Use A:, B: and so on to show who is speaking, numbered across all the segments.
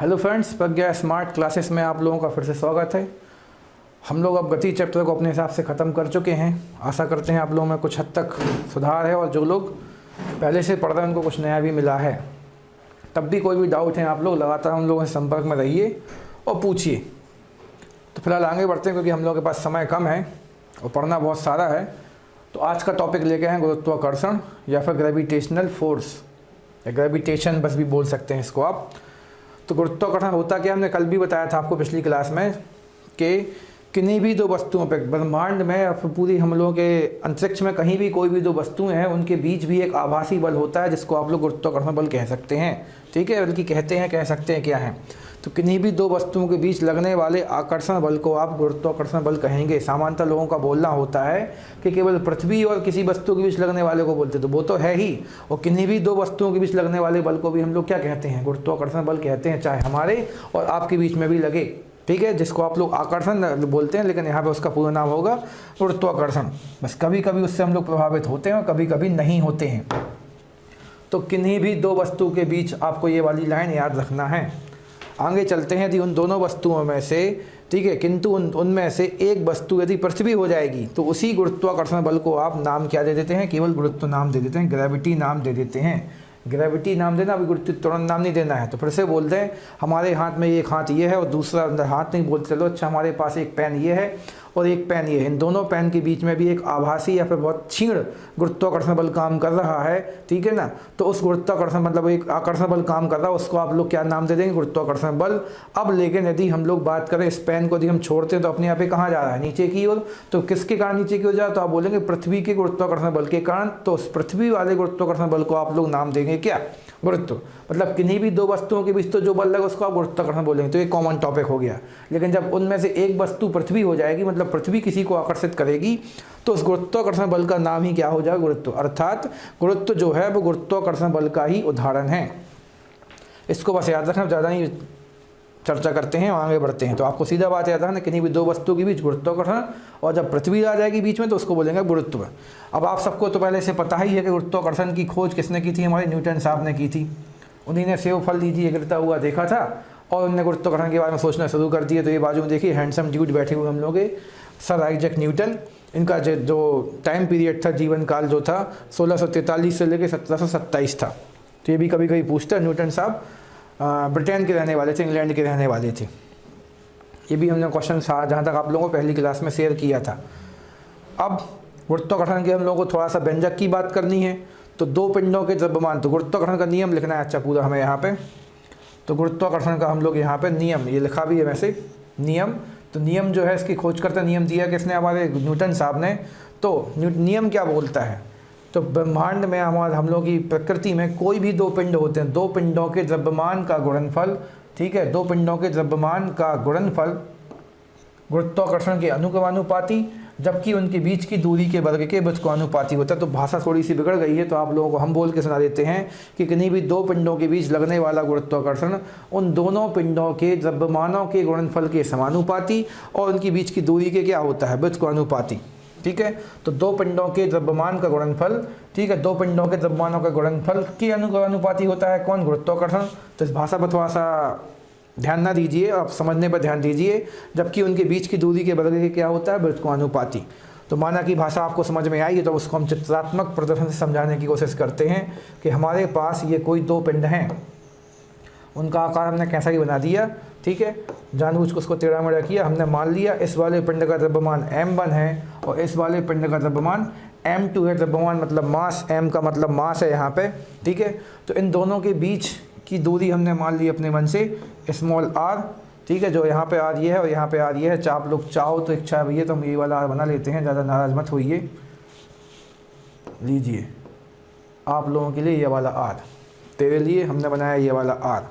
A: Hello friends, प्रज्ञा smart classes में आप लोगों का फिर से स्वागत है। हम लोग अब गति चैप्टर को अपने हिसाब से ख़त्म कर चुके हैं। आशा करते हैं आप लोगों में कुछ हद तक सुधार है और जो लोग पहले से पढ़ रहे हैं उनको कुछ नया भी मिला है। तब भी कोई भी डाउट है आप लोग लगातार हम लोगों से संपर्क में रहिए और पूछिए। तो फिलहाल आगे बढ़ते हैं क्योंकि हम लोगों के पास समय कम है और पढ़ना बहुत सारा है। तो आज का टॉपिक लेके आए गुरुत्वाकर्षण या फिर ग्रेविटेशनल फोर्स या ग्रेविटेशन बस भी बोल सकते हैं इसको आप। तो गुरुत्वाकर्षण होता क्या, हमने कल भी बताया था आपको पिछली क्लास में कि किन्हीं भी दो वस्तुओं पर ब्रह्मांड में या फिर पूरी हम लोगों के अंतरिक्ष में कहीं भी कोई भी दो वस्तुएं हैं उनके बीच भी एक आभासी बल होता है जिसको आप लोग गुरुत्वाकर्षण बल कह सकते हैं। ठीक है, बल्कि कहते हैं कह सकते हैं क्या है। तो किन्हीं भी दो वस्तुओं के बीच लगने वाले आकर्षण बल को आप गुरुत्वाकर्षण बल कहेंगे। सामान्यतः लोगों का बोलना होता है कि केवल पृथ्वी और किसी वस्तु के बीच लगने वाले को बोलते, तो वो तो है ही। और किन्हीं भी दो वस्तुओं के बीच लगने वाले बल को भी हम लोग क्या कहते हैं, गुरुत्वाकर्षण बल कहते हैं, चाहे हमारे और आपके बीच में भी लगे। ठीक है, जिसको आप लोग आकर्षण बोलते हैं, लेकिन यहाँ पे उसका पूरा नाम होगा गुरुत्वाकर्षण। बस कभी कभी उससे हम लोग प्रभावित होते हैं और कभी कभी नहीं होते हैं। तो किन्हीं भी दो वस्तु के बीच आपको ये वाली लाइन याद रखना है। आगे चलते हैं। यदि उन दोनों वस्तुओं में से, ठीक है, किंतु उनमें से एक वस्तु यदि पृथ्वी हो जाएगी तो उसी गुरुत्वाकर्षण बल को आप नाम क्या दे देते हैं, केवल गुरुत्व नाम दे देते हैं, ग्रेविटी नाम दे देते हैं। ग्रेविटी नाम देना, अभी गुरुत्व नाम नहीं देना है। तो फिर से बोलते हैं हमारे हाथ में एक हाथ ये है और दूसरा हाथ नहीं बोलते, चलो अच्छा हमारे पास एक पेन ये है और एक पेन ये है। इन दोनों पेन के बीच में भी एक आभासी या फिर बहुत क्षीण गुरुत्वाकर्षण बल काम कर रहा है। ठीक है ना, तो उस गुरुत्वाकर्षण मतलब एक आकर्षण बल काम कर रहा है, उसको आप लोग क्या नाम दे देंगे, गुरुत्वाकर्षण बल। अब लेकिन यदि हम लोग बात करें इस पेन को यदि हम छोड़ते हैं तो अपने आप ही कहाँ जा रहा है, नीचे की ओर। तो किसके कारण नीचे की ओर जा रहा है, तो आप बोलेंगे पृथ्वी के गुरुत्वाकर्षण बल के कारण। तो उस पृथ्वी वाले गुरुत्वाकर्षण बल को आप लोग नाम देंगे क्या, गुरुत्व। मतलब किन्हीं भी दो वस्तुओं के बीच तो जो बल लगा उसको आप गुरुत्वाकर्षण बोलेंगे। तो ये कॉमन टॉपिक हो गया। लेकिन जब उनमें से एक वस्तु पृथ्वी हो जाएगी, मतलब पृथ्वी किसी को आकर्षित करेगी, तो उस गुरुत्वाकर्षण बल का नाम ही क्या हो जाएगा, गुरुत्व। अर्थात गुरुत्व जो है वो गुरुत्वाकर्षण बल का ही उदाहरण है। इसको बस याद रखना, ज़्यादा नहीं चर्चा करते हैं और आगे बढ़ते हैं। तो आपको सीधा बात याद रखना, किन्हीं भी दो वस्तु के बीच गुरुत्वाकर्षण, और जब पृथ्वी आ जाएगी बीच में तो उसको बोलेंगे गुरुत्व। अब आप सबको तो पहले से पता ही है कि गुरुत्वाकर्षण की खोज किसने की थी, हमारे न्यूटन साहब ने की थी। उन्हीं ने सेब फल लीजिए गिरता हुआ देखा था और उन्होंने गुरुत्वाकर्षण के बारे में सोचना शुरू कर दिया। तो ये बाजू में देखिए हैंडसम ड्यूड बैठे हुए हम लोग के सर आइजैक न्यूटन। इनका जो टाइम पीरियड था, जीवन काल जो था 1643 से लेकर 1727 था। तो ये भी कभी कभी पूछता है, न्यूटन साहब ब्रिटेन के रहने वाले थे, इंग्लैंड के रहने वाले थे। ये भी हमने क्वेश्चन जहाँ तक आप लोगों को पहली क्लास में शेयर किया था। अब गुरुत्वाकर्षण के हम लोगों को थोड़ा सा व्यंजक की बात करनी है। तो दो पिंडों के द्रव्यमान, तो गुरुत्वाकर्षण का नियम लिखना है अच्छा पूरा हमें यहाँ पे। तो गुरुत्वाकर्षण का हम लोग यहाँ पे नियम, ये लिखा भी है वैसे नियम। तो नियम जो है इसकी खोज करता नियम दिया किसने, हमारे न्यूटन साहब ने। तो नियम क्या बोलता है, तो ब्रह्मांड में हमारे हम लोग की प्रकृति में कोई भी दो पिंड होते हैं, दो पिंडों के द्रव्यमान का गुणनफल, ठीक है, दो पिंडों के द्रव्यमान का गुणनफल गुरुत्वाकर्षण के अनुक्रमानुपाती, जबकि उनके बीच की दूरी के वर्ग के व्युत्क्रमानुपाती होता है। तो भाषा थोड़ी सी बिगड़ गई है, तो आप लोगों को हम बोल के सुना देते हैं कि किन्हीं भी दो पिंडों के बीच लगने वाला गुरुत्वाकर्षण उन दोनों पिंडों के द्रव्यमानों के गुणनफल के समानुपाती और उनके बीच की दूरी के क्या होता है, व्युत्क्रमानुपाती। ठीक है, तो दो पिंडों के द्रव्यमान का गुणनफल, ठीक है, दो पिंडों के द्रव्यमानों का गुणनफल के अनुक्रमानुपाती होता है कौन, गुरुत्वाकर्षण। तो इस भाषा पर थोड़ा सा ध्यान ना दीजिए, आप समझने पर ध्यान दीजिए। जबकि उनके बीच की दूरी के वर्ग के क्या होता है, व्युत्क्रमानुपाती। तो माना कि भाषा आपको समझ में आई तो उसको हम चित्रात्मक प्रदर्शन से समझाने की कोशिश करते हैं कि हमारे पास ये कोई दो पिंड हैं, उनका आकार हमने कैसा ही बना दिया। ठीक है, जानबूझ को उसको टेढ़ा मेढ़ा किया। हमने मान लिया इस वाले पिंड का द्रव्यमान m1 है और इस वाले पिंड का द्रव्यमान m2 है। द्रव्यमान मतलब मास, m का मतलब मास है यहाँ पे। ठीक है, तो इन दोनों के बीच की दूरी हमने मान ली अपने मन से स्मॉल r। ठीक है, जो यहाँ पे r ये है और यहाँ पे r ये है। आप लोग चाहो तो इच्छा भी है तो हम ये वाला r बना लेते हैं, ज़्यादा नाराज मत होइए। लीजिए आप लोगों के लिए ये वाला r, तेरे लिए हमने बनाया ये वाला r।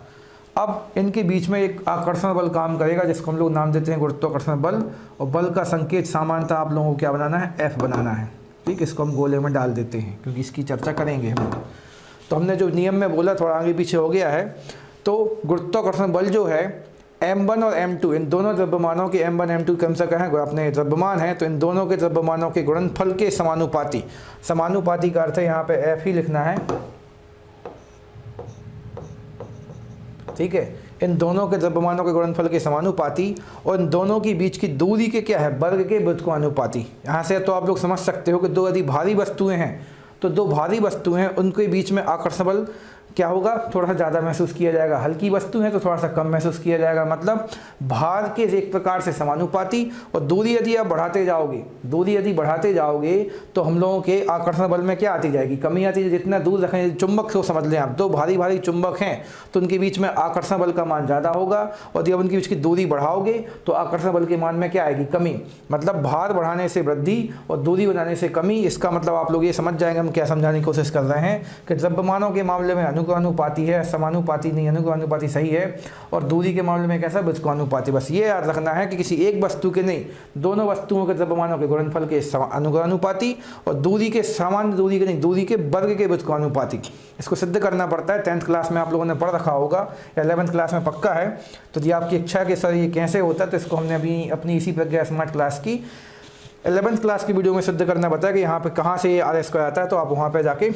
A: अब इनके बीच में एक आकर्षण बल काम करेगा जिसको हम लोग नाम देते हैं गुरुत्वाकर्षण बल। और बल का संकेत सामान्यतः आप लोगों को क्या बनाना है, F बनाना है। ठीक, इसको हम गोले में डाल देते हैं क्योंकि इसकी चर्चा करेंगे हम। तो हमने जो नियम में बोला थोड़ा आगे पीछे हो गया है। तो गुरुत्वाकर्षण बल जो है m1 और m2, इन दोनों द्रव्यमानों के m1 m2 कम से कहें अपने द्रव्यमान है, तो इन दोनों के द्रव्यमानों के गुणनफल के समानुपाती। समानुपाती का अर्थ है यहाँ पे F ही लिखना है। ठीक है, इन दोनों के द्रव्यमानों के गुणनफल के समानुपाती और इन दोनों की बीच की दूरी के क्या है, वर्ग के व्युत्क्रमानुपाती। यहाँ से तो आप लोग समझ सकते हो कि दो यदि भारी वस्तुएं हैं तो दो भारी वस्तुएं हैं उनके बीच में आकर्षण बल क्या होगा, थोड़ा सा ज़्यादा महसूस किया जाएगा। हल्की वस्तु है तो थोड़ा सा कम महसूस किया जाएगा। मतलब भार के एक प्रकार से समानुपाती और दूरी यदि आप बढ़ाते जाओगे तो हम लोगों के आकर्षण बल में क्या आती जाएगी, कमी आती है। जितना दूर रखें, चुंबक को समझ लें आप, दो भारी भारी चुंबक हैं तो उनके बीच में आकर्षण बल का मान ज़्यादा होगा और यदि आप उनके बीच की दूरी बढ़ाओगे तो आकर्षण बल के मान में क्या आएगी, कमी। मतलब भार बढ़ाने से वृद्धि और दूरी बनाने से कमी। इसका मतलब आप लोग ये समझ जाएंगे हम क्या समझाने की कोशिश कर रहे हैं कि द्रव्यमानों के मामले में अनुपाती है, समानुपाती नहीं, अनुपाती सही है। और दूरी के मामले में कैसा, व्युत्क्रमानुपाती। बस ये याद रखना है कि किसी एक वस्तु के नहीं, दोनों वस्तुओं के द्रव्यमानों के गुणनफल के अनुपाती और दूरी के सामान्य दूरी के नहीं, दूरी के वर्ग के व्युत्क्रमानुपाती। इसको सिद्ध करना पड़ता है। 10th क्लास में आप लोगों ने पढ़ रखा होगा या 11th क्लास में पक्का है। तो यदि आपकी इच्छा है कि सर ये कैसे होता है तो इसको हमने अभी अपनी इसी प्रज्ञा स्मार्ट क्लास की 11th क्लास की वीडियो में सिद्ध करना बताया कि यहाँ पे कहाँ से ये RS का आता है, तो आप वहाँ पे जाके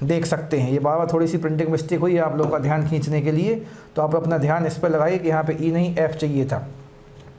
A: देख सकते हैं। ये बार थोड़ी सी प्रिंटिंग मिस्टेक हुई है आप लोगों का ध्यान खींचने के लिए, तो आप अपना ध्यान इस पर लगाइए कि यहाँ पे E नहीं F चाहिए था।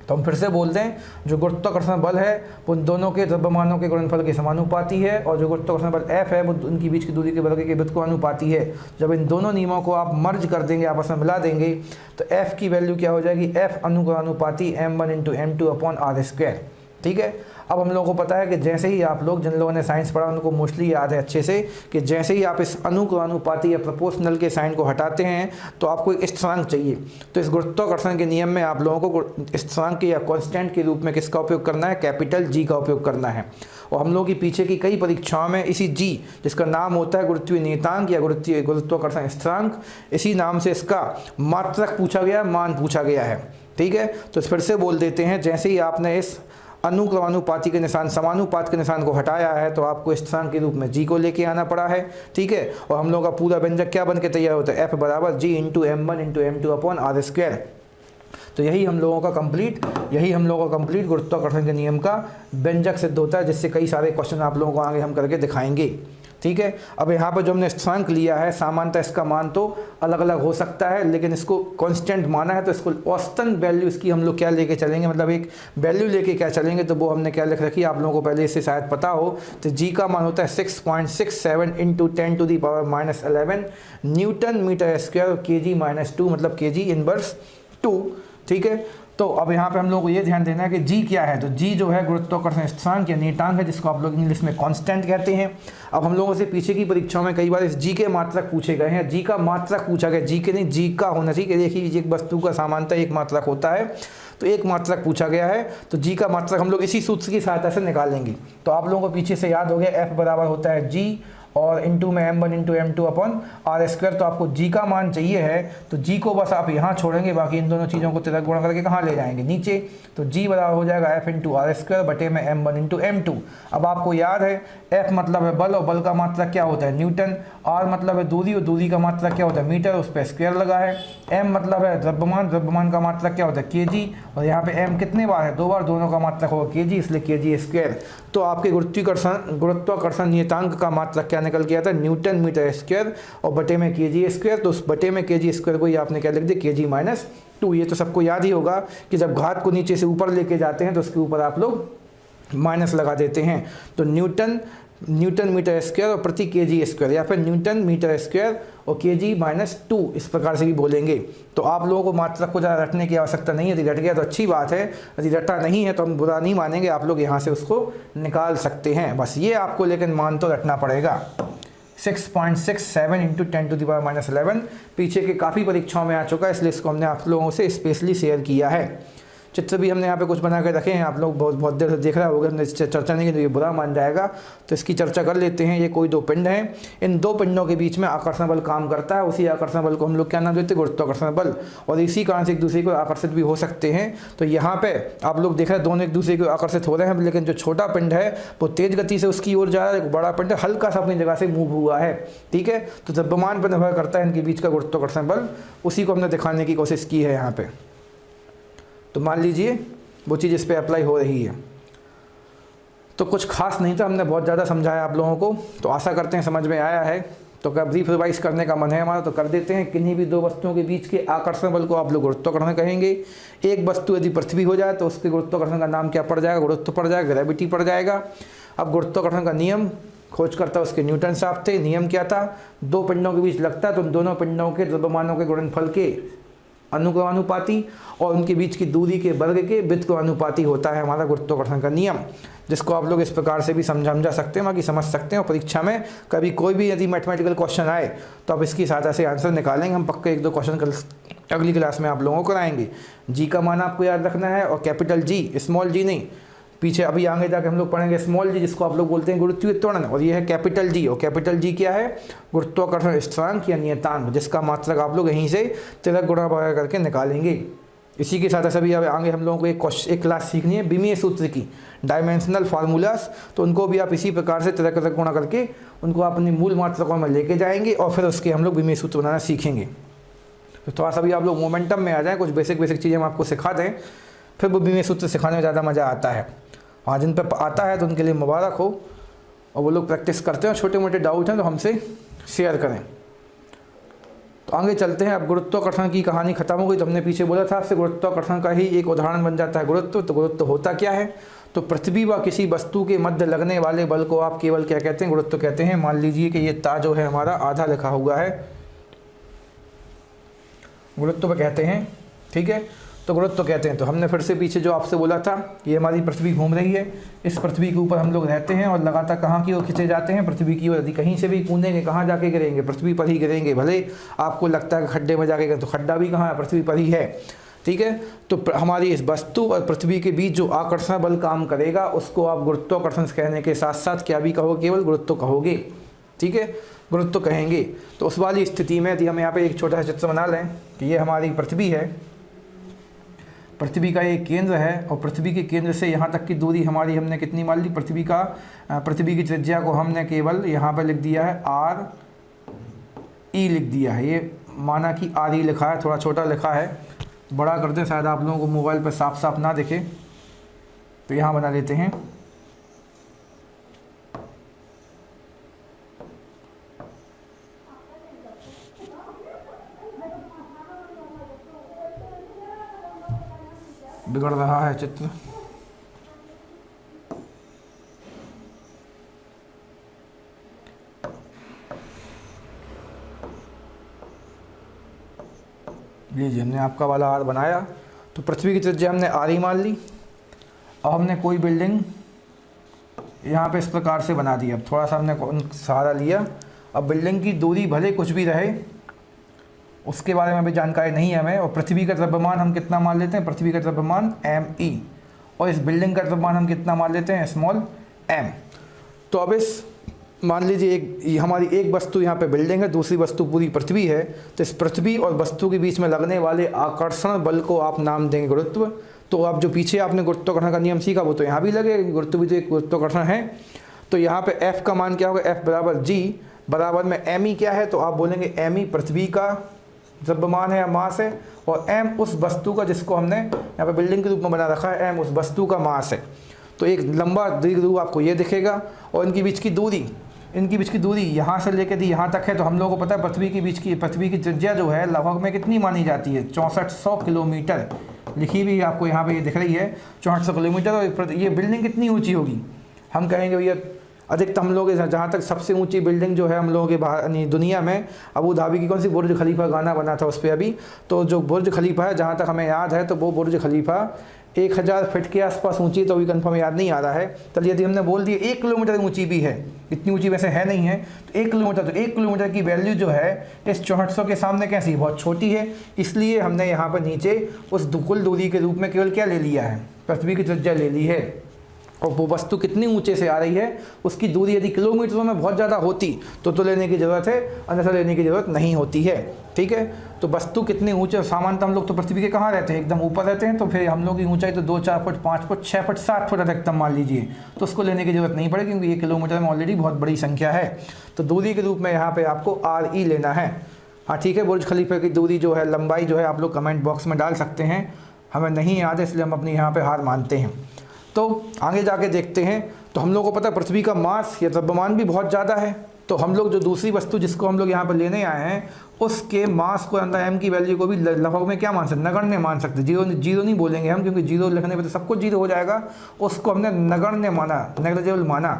A: तो हम फिर से बोल दें, जो गुरुत्वाकर्षण बल है वो उन दोनों के द्रव्यमानों के गुणनफल के समानुपाती है और जो गुरुत्वाकर्षण बल F है वो उनकी बीच की दूरी के वर्ग के व्युत्क्रमानुपाती है। जब इन दोनों नियमों को आप मर्ज कर देंगे, आपस में मिला देंगे, तो F की वैल्यू क्या हो जाएगी, F अनुक्रमानुपाती m1 × m2/r²। ठीक है। अब हम लोगों को पता है कि जैसे ही आप लोग, जिन लोगों ने साइंस पढ़ा उनको मोस्टली याद है अच्छे से, कि जैसे ही आप इस अनुक्रमानुपाती या प्रोपोर्शनल के साइन को हटाते हैं तो आपको एक स्थिरांक चाहिए। तो इस गुरुत्वाकर्षण के नियम में आप लोगों को स्थिरांक या कांस्टेंट के रूप में किसका उपयोग करना है, कैपिटल G का उपयोग करना है। और हम लोगों की पीछे की कई परीक्षाओं में इसी G, जिसका नाम होता है गुरुत्वीय नियतांक या गुरुत्वाकर्षण स्थिरांक, इसी नाम से इसका मात्रक पूछा गया, मान पूछा गया है। ठीक है। तो फिर से बोल देते हैं, जैसे ही आपने इस अनुक्रमानुपाती के निशान, समानुपात के निशान को हटाया है तो आपको स्थिरांक के रूप में G को लेके आना पड़ा है। ठीक है। और हम लोगों का पूरा व्यंजक क्या बन के तैयार होता है, F = G × m1 × m2/r²। तो यही हम लोगों का कंप्लीट गुरुत्वाकर्षण के नियम का व्यंजक सिद्ध होता है, जिससे कई सारे क्वेश्चन आप लोगों को आगे हम करके दिखाएंगे। ठीक है। अब यहाँ पर जो हमने स्थिरांक लिया है, सामान्यतः इसका मान तो अलग अलग हो सकता है, लेकिन इसको कांस्टेंट माना है तो इसको औसतन वैल्यू इसकी हम लोग क्या लेके चलेंगे, मतलब एक वैल्यू लेके क्या चलेंगे, तो वो हमने क्या लिख रखी है आप लोगों को पहले इससे शायद पता हो। तो G का मान होता है 6.67 × 10⁻11 न्यूटन मीटर स्क्वायर kg - 2, मतलब kg इनवर्स 2। ठीक है। तो अब यहाँ पे हम लोग को ये ध्यान देना है कि G क्या है। तो G जो है गुरुत्वाकर्षण स्थिरांक या नियतांक है, जिसको आप लोग इंग्लिश में कांस्टेंट कहते हैं। अब हम लोगों से पीछे की परीक्षाओं में कई बार इस G के मात्रक पूछे गए हैं। G का मात्रक पूछा गया, G के नहीं, G का होना चाहिए। देखिए एक वस्तु का सामान्यतः एक मात्रक होता है, तो एक मात्रक पूछा गया है, तो G का मात्रक हम लोग इसी सूत्र की सहायता से निकालेंगे। तो आप लोगों को पीछे से याद हो गया, F बराबर होता है G और इंटू में m1 × m2/r²। तो आपको G का मान चाहिए है, तो G को बस आप यहाँ छोड़ेंगे, बाकी इन दोनों चीज़ों को तिरक गुणा करके कहाँ ले जाएंगे, नीचे। तो G बराबर हो जाएगा F × r² बटे में m1 × m2। अब आपको याद है F मतलब है बल और बल का मात्रक क्या होता है, न्यूटन। R मतलब है दूरी और दूरी का मात्रक क्या होता है, मीटर, उस पर स्क्वायर लगा है। M मतलब है द्रव्यमान, द्रव्यमान का मात्रक क्या होता है, kg। और यहाँ पे M कितने बार है, 2 बार, दोनों का मात्रक होगा kg, इसलिए kg²। तो आपके गुरुत्वाकर्षण नियतांक का मात्रक क्या निकल गया था, न्यूटन मीटर स्क्वायर और बटे में kg²। तो उस बटे में kg² को ही आपने क्या लिख दिया, kg - 2। ये तो सबको याद ही होगा कि जब घात को नीचे से ऊपर लेके जाते हैं तो उसके ऊपर आप लोग माइनस लगा देते हैं। तो न्यूटन मीटर स्क्वायर और प्रति kg² या फिर न्यूटन मीटर स्क्वायर और kg - 2, इस प्रकार से भी बोलेंगे। तो आप लोगों को मात्रक को ज़्यादा रटने की आवश्यकता नहीं है। यदि रट गया तो अच्छी बात है, यदि रटा नहीं है तो हम बुरा नहीं मानेंगे, आप लोग यहाँ से उसको निकाल सकते हैं। बस ये आपको लेकिन मान तो रटना पड़ेगा। 6.67 × 10⁻11 पीछे के काफ़ी परीक्षाओं में आ चुका है, इसलिए इसको हमने आप लोगों से स्पेशली शेयर किया है। चित्र भी हमने यहाँ पे कुछ बना कर रखे हैं, आप लोग बहुत देर से देख रहे होंगे, हमने चर्चा नहीं की तो ये बुरा मान जाएगा, तो इसकी चर्चा कर लेते हैं। ये कोई दो पिंड हैं, इन दो पिंडों के बीच में आकर्षण बल काम करता है। उसी आकर्षण बल को हम लोग क्या नाम देते हैं, गुरुत्वाकर्षण बल। और इसी कारण से एक दूसरे को आकर्षित भी हो सकते हैं। तो यहाँ पे आप लोग देख रहे हैं दोनों एक दूसरे को आकर्षित हो रहे हैं, लेकिन जो छोटा पिंड है वो तेज गति से उसकी ओर जा रहा है, बड़ा पिंड हल्का सा अपनी जगह से मूव हुआ है। ठीक है। तो द्रव्यमान पर निर्भर करता है इनके बीच का गुरुत्वाकर्षण बल, उसी को हमने दिखाने की कोशिश की है यहाँ पे। तो मान लीजिए वो चीज़ इस पर अप्लाई हो रही है, तो कुछ खास नहीं था, हमने बहुत ज़्यादा समझाया आप लोगों को, तो आशा करते हैं समझ में आया है। तो क्या ब्रीफ रिवाइज करने का मन है हमारा तो कर देते हैं। किन्हीं भी दो वस्तुओं के बीच के आकर्षण बल को आप लोग गुरुत्वाकर्षण कहेंगे। एक वस्तु यदि पृथ्वी हो जाए तो उसके गुरुत्वाकर्षण का नाम क्या पड़ जाएगा, गुरुत्व पड़ जाएगा, ग्रेविटी पड़ जाएगा। अब गुरुत्वाकर्षण का नियम खोजकर्ता उसके न्यूटन साहब थे। नियम क्या था, दो पिंडों के बीच लगता है तो उन दोनों पिंडों के द्रव्यमानों के गुणनफल के अनुक्रमानुपाती और उनके बीच की दूरी के वर्ग के व्युत्क्रमानुपाती होता है हमारा गुरुत्वाकर्षण का नियम, जिसको आप लोग इस प्रकार से भी समझा सकते हैं, बाकी समझ सकते हैं। और परीक्षा में कभी कोई भी यदि मैथमेटिकल क्वेश्चन आए तो आप इसकी सहायता से आंसर निकालेंगे। हम पक्के 1-2 क्वेश्चन कल अगली क्लास में आप लोगों को कराएंगे। जी का मान आपको याद रखना है और कैपिटल जी, स्मॉल जी नहीं। पीछे अभी आगे जाकर हम लोग पढ़ेंगे स्मॉल जी, जिसको आप लोग बोलते हैं गुरुत्वीय त्वरण, और ये है कैपिटल जी। और कैपिटल जी क्या है, गुरुत्वाकर्षण स्थिरांक या नियतांक, जिसका मात्रक आप लोग यहीं से तिलक गुणा भाग करके निकालेंगे। इसी के साथ सभी आगे हम लोगों को एक क्लास सीखनी है विमीय सूत्र की, डायमेंशनल फार्मूलास। तो उनको भी आप इसी प्रकार से तिलक गुणा करके उनको अपनी मूल मात्रकों में लेके जाएंगे और फिर उसके हम लोग विमीय सूत्र बनाना सीखेंगे। तो थोड़ा सा भी आप लोग मोमेंटम में आ जाएँ, कुछ बेसिक चीज़ें हम आपको सिखा दें, फिर वो विमीय सूत्र सिखाने में ज़्यादा मज़ा आता है। हाँ, जिन पर आता है तो उनके लिए मुबारक हो, और वो लोग प्रैक्टिस करते हैं। छोटे मोटे डाउट हैं तो हमसे शेयर करें। तो आगे चलते हैं। अब गुरुत्वाकर्षण की कहानी खत्म हो गई। तो हमने पीछे बोला था आपसे गुरुत्वाकर्षण का ही एक उदाहरण बन जाता है गुरुत्व। तो गुरुत्व होता क्या है, तो पृथ्वी व किसी वस्तु के मध्य लगने वाले बल को आप केवल क्या कहते हैं, गुरुत्व कहते हैं। मान लीजिए कि ये ता जो है हमारा आधा लिखा हुआ है, गुरुत्व कहते हैं, ठीक है। तो गुरुत्व कहते हैं। तो हमने फिर से पीछे जो आपसे बोला था, ये हमारी पृथ्वी घूम रही है, इस पृथ्वी के ऊपर हम लोग रहते हैं और लगातार कहाँ की ओर खिंचे जाते हैं, पृथ्वी की ओर। यदि कहीं से भी कूदेंगे कहाँ जाके गिरेंगे, पृथ्वी पर ही गिरेंगे। भले आपको लगता है खड्डे में जाके गिरें, तो खड्डा भी कहाँ है, पृथ्वी पर ही है, ठीक है। तो हमारी इस वस्तु और पृथ्वी के बीच जो आकर्षण बल काम करेगा उसको आप गुरुत्वाकर्षण कहने के साथ साथ क्या भी कहोगे, केवल गुरुत्व कहोगे, ठीक है, गुरुत्व कहेंगे। तो उस वाली स्थिति में यदि हम यहाँ पे एक छोटा सा चित्र बना लें कि ये हमारी पृथ्वी है, पृथ्वी का एक केंद्र है और पृथ्वी के केंद्र से यहाँ तक की दूरी हमारी हमने कितनी मान ली, पृथ्वी की त्रिज्या को हमने केवल यहाँ पर लिख दिया है RE लिख दिया है। ये माना कि RE लिखा है, थोड़ा छोटा लिखा है, बड़ा कर दें, शायद आप लोगों को मोबाइल पर साफ साफ ना दिखे, तो यहाँ बना लेते हैं। बिगड़ रहा है चित्र, लीजिए हमने आपका वाला आर बनाया। तो पृथ्वी की त्रिज्या हमने RE मान ली। अब हमने कोई बिल्डिंग यहाँ पे इस प्रकार से बना दी। अब थोड़ा सा हमने सहारा लिया। अब बिल्डिंग की दूरी भले कुछ भी रहे, उसके बारे में अभी जानकारी नहीं है हमें। और पृथ्वी का द्रव्यमान हम कितना मान लेते हैं, पृथ्वी का द्रव्यमान ME, और इस बिल्डिंग का द्रव्यमान हम कितना मान लेते हैं, स्मॉल m। तो अब इस मान लीजिए हमारी एक वस्तु यहाँ पे बिल्डिंग है, दूसरी वस्तु पूरी पृथ्वी है। तो इस पृथ्वी और वस्तु के बीच में लगने वाले आकर्षण बल को आप नाम देंगे गुरुत्व। तो अब जो पीछे आपने गुरुत्वाकर्षण का नियम सीखा वो तो यहाँ भी लगे, गुरुत्व भी तो एक गुरुत्वाकर्षण है। तो यहाँ पे F का मान क्या होगा, F बराबर G बराबर में ME क्या है, तो आप बोलेंगे ME पृथ्वी का द्रव्यमान है या मास है, और m उस वस्तु का जिसको हमने यहाँ पे बिल्डिंग के रूप में बना रखा है, m उस वस्तु का मास है। तो एक लंबा दीर्घ आपको ये दिखेगा, और इनकी बीच की दूरी यहाँ से लेकर यहाँ तक है। तो हम लोगों को पता है पृथ्वी की त्रिज्या जो है लगभग में कितनी मानी जाती है, 6400 किलोमीटर लिखी भी आपको यहाँ पे ये दिख रही है, 6400 किलोमीटर। और ये बिल्डिंग कितनी ऊँची होगी, हम कहेंगे भैया अधिकतम हम लोग जहाँ तक सबसे ऊंची बिल्डिंग जो है हम लोगों के बाहर दुनिया में, अबू धाबी की कौन सी बुर्ज खलीफा गाना बना था उस पर अभी, तो जो बुर्ज खलीफा है जहाँ तक हमें याद है, तो वो बुर्ज खलीफा 1000 फीट के आसपास ऊंची, तो अभी कंफर्म याद नहीं आ रहा है। चलिए यदि हमने बोल दिया 1 किलोमीटर ऊंची भी है, इतनी ऊंची वैसे है नहीं है, तो 1 किलोमीटर, तो 1 किलोमीटर की वैल्यू जो है इस 6400 के सामने कैसी, बहुत छोटी है। इसलिए हमने यहाँ पर नीचे उस कुल दूरी के रूप में केवल क्या ले लिया है, पृथ्वी की त्रिज्या ले ली है। और वो वस्तु कितनी ऊंचे से आ रही है, उसकी दूरी यदि किलोमीटरों में बहुत ज़्यादा होती तो लेने की ज़रूरत है, अन्यथा लेने की ज़रूरत नहीं होती है, ठीक है। तो वस्तु कितने ऊंचे, सामान्यतः हम लोग तो पृथ्वी के कहाँ रहते हैं, एकदम ऊपर रहते हैं, तो फिर हम लोग की ऊंचाई तो 2, 4 फुट, 5 फुट, 6 फुट, 7 फुट अधिकतम मान लीजिए, तो उसको लेने की ज़रूरत नहीं पड़ेगी, क्योंकि ये किलोमीटर में ऑलरेडी बहुत बड़ी संख्या है। तो दूरी के रूप में यहाँ पर आपको RE लेना है। हाँ ठीक है, बुर्ज खलीफा की दूरी जो है, लंबाई जो है, आप लोग कमेंट बॉक्स में डाल सकते हैं, हमें नहीं याद है इसलिए हम अपनी यहाँ पर हार मानते हैं। तो आगे जाके देखते हैं। तो हम लोग को पता है पृथ्वी का मास या द्रव्यमान भी बहुत ज़्यादा है, तो हम लोग जो दूसरी वस्तु जिसको हम लोग यहाँ पर लेने आए हैं उसके मास को अंदर m की वैल्यू को भी लगभग में क्या मान सकते, नगण्य मान सकते। जीरो जीरो नहीं बोलेंगे हम, क्योंकि जीरो लिखने पर तो सब कुछ जीरो हो जाएगा। उसको हमने नगण्य माना, नेग्लिजिबल माना,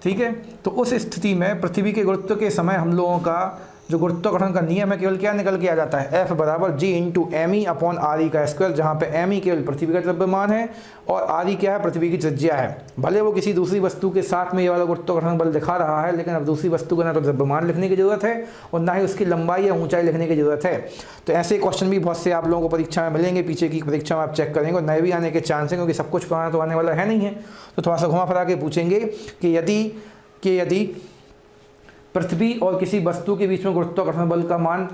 A: ठीक है। तो उस स्थिति में पृथ्वी के गुरुत्व के समय हम लोगों का जो गुरुत्वाकर्षण का नियम है केवल क्या निकल के आ जाता है, F बराबर G into M E upon R E का स्क्वायर, जहाँ पे एम ई केवल पृथ्वी का द्रव्यमान है और आर ई क्या है, पृथ्वी की त्रिज्या है। भले वो किसी दूसरी वस्तु के साथ में ये वाला गुरुत्वाकर्षण बल दिखा रहा है, लेकिन अब दूसरी वस्तु का ना तो द्रव्यमान लिखने की जरूरत है और ना ही उसकी लंबाई या ऊंचाई लिखने की जरूरत है। तो ऐसे क्वेश्चन भी बहुत से आप लोगों को परीक्षा में मिलेंगे, पीछे की परीक्षा में आप चेक करेंगे और नए भी आने के चांस हैं, क्योंकि सब कुछ पुराना तो आने वाला है नहीं है। तो थोड़ा सा घुमा फिरा के पूछेंगे कि यदि पृथ्वी और किसी वस्तु के बीच में गुरुत्वाकर्षण बल का मान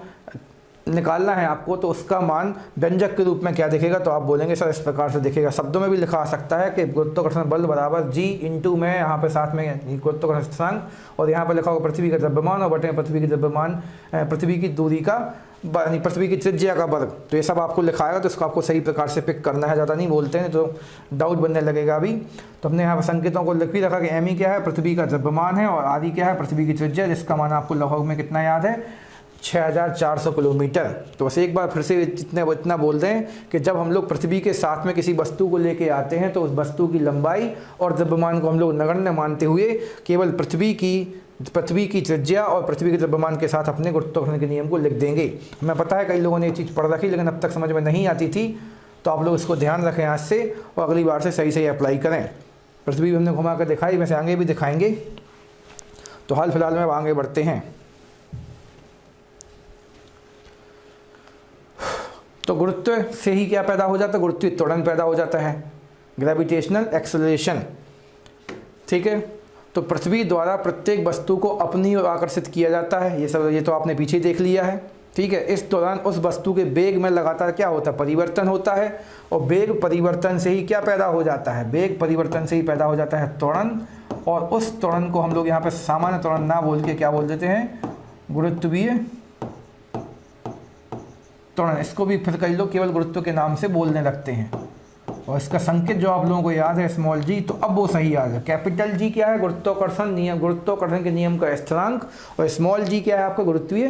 A: निकालना है आपको, तो उसका मान व्यंजक के रूप में क्या दिखेगा, तो आप बोलेंगे सर इस प्रकार से दिखेगा। शब्दों में भी लिखा आ सकता है कि गुरुत्वाकर्षण बल बराबर जी इंटू में यहाँ पे साथ में गुरुत्वाकर्षण स्थिरांक और यहाँ पर लिखा होगा पृथ्वी का द्रव्यमान और बटे पृथ्वी की द्रव्यमान, पृथ्वी की दूरी का, पृथ्वी की त्रिज्या का वर्ग। तो ये सब आपको लिखाएगा, तो इसको आपको सही प्रकार से पिक करना है, ज़्यादा नहीं बोलते हैं तो डाउट बनने लगेगा अभी। तो हमने यहाँ पर संकेतों को लिख भी रखा कि एम ई क्या है, पृथ्वी का द्रव्यमान है, और आर ई क्या है, पृथ्वी की त्रिज्या, जिसका मान आपको लगभग में कितना याद है, 6400 किलोमीटर। तो बस एक बार फिर से इतना बोल दें कि जब हम लोग पृथ्वी के साथ में किसी वस्तु को लेके आते हैं तो उस वस्तु की लंबाई और द्रव्यमान को हम लोग नगण्य मानते हुए केवल पृथ्वी की त्रिज्या और पृथ्वी के द्रव्यमान के साथ अपने गुरुत्वाकर्षण के नियम को लिख देंगे। हमें पता है कई लोगों ने ये चीज़ पढ़ रखी, लेकिन अब तक समझ में नहीं आती थी, तो आप लोग इसको ध्यान रखें आज से और अगली बार से सही सही अप्लाई करें। पृथ्वी भी हमने घुमा कर दिखाई, वैसे आगे भी दिखाएंगे। तो हाल फिलहाल में अब आगे बढ़ते हैं। तो गुरुत्व से ही क्या पैदा हो जाता है, गुरुत्वीय त्वरण पैदा हो जाता है, ग्रेविटेशनल एक्सेलरेशन, ठीक है। तो पृथ्वी द्वारा प्रत्येक वस्तु को अपनी ओर आकर्षित किया जाता है, ये तो आपने पीछे देख लिया है, ठीक है। इस दौरान उस वस्तु के वेग में लगातार क्या होता है, परिवर्तन होता है, और वेग परिवर्तन से ही क्या पैदा हो जाता है, वेग परिवर्तन से ही पैदा हो जाता है त्वरण। और उस त्वरण को हम लोग यहाँ पर सामान्य त्वरण ना बोल के क्या बोल देते हैं, गुरुत्वीय त्वरण। इसको भी फिर कई लोग केवल गुरुत्व के नाम से बोलने लगते हैं, और इसका संकेत जो आप लोगों को याद है स्मॉल जी, तो अब वो सही याद है। कैपिटल जी क्या है, गुरुत्वाकर्षण नियम, गुरुत्वाकर्षण के नियम का स्थिरांक, और स्मॉल जी क्या है आपका, गुरुत्वीय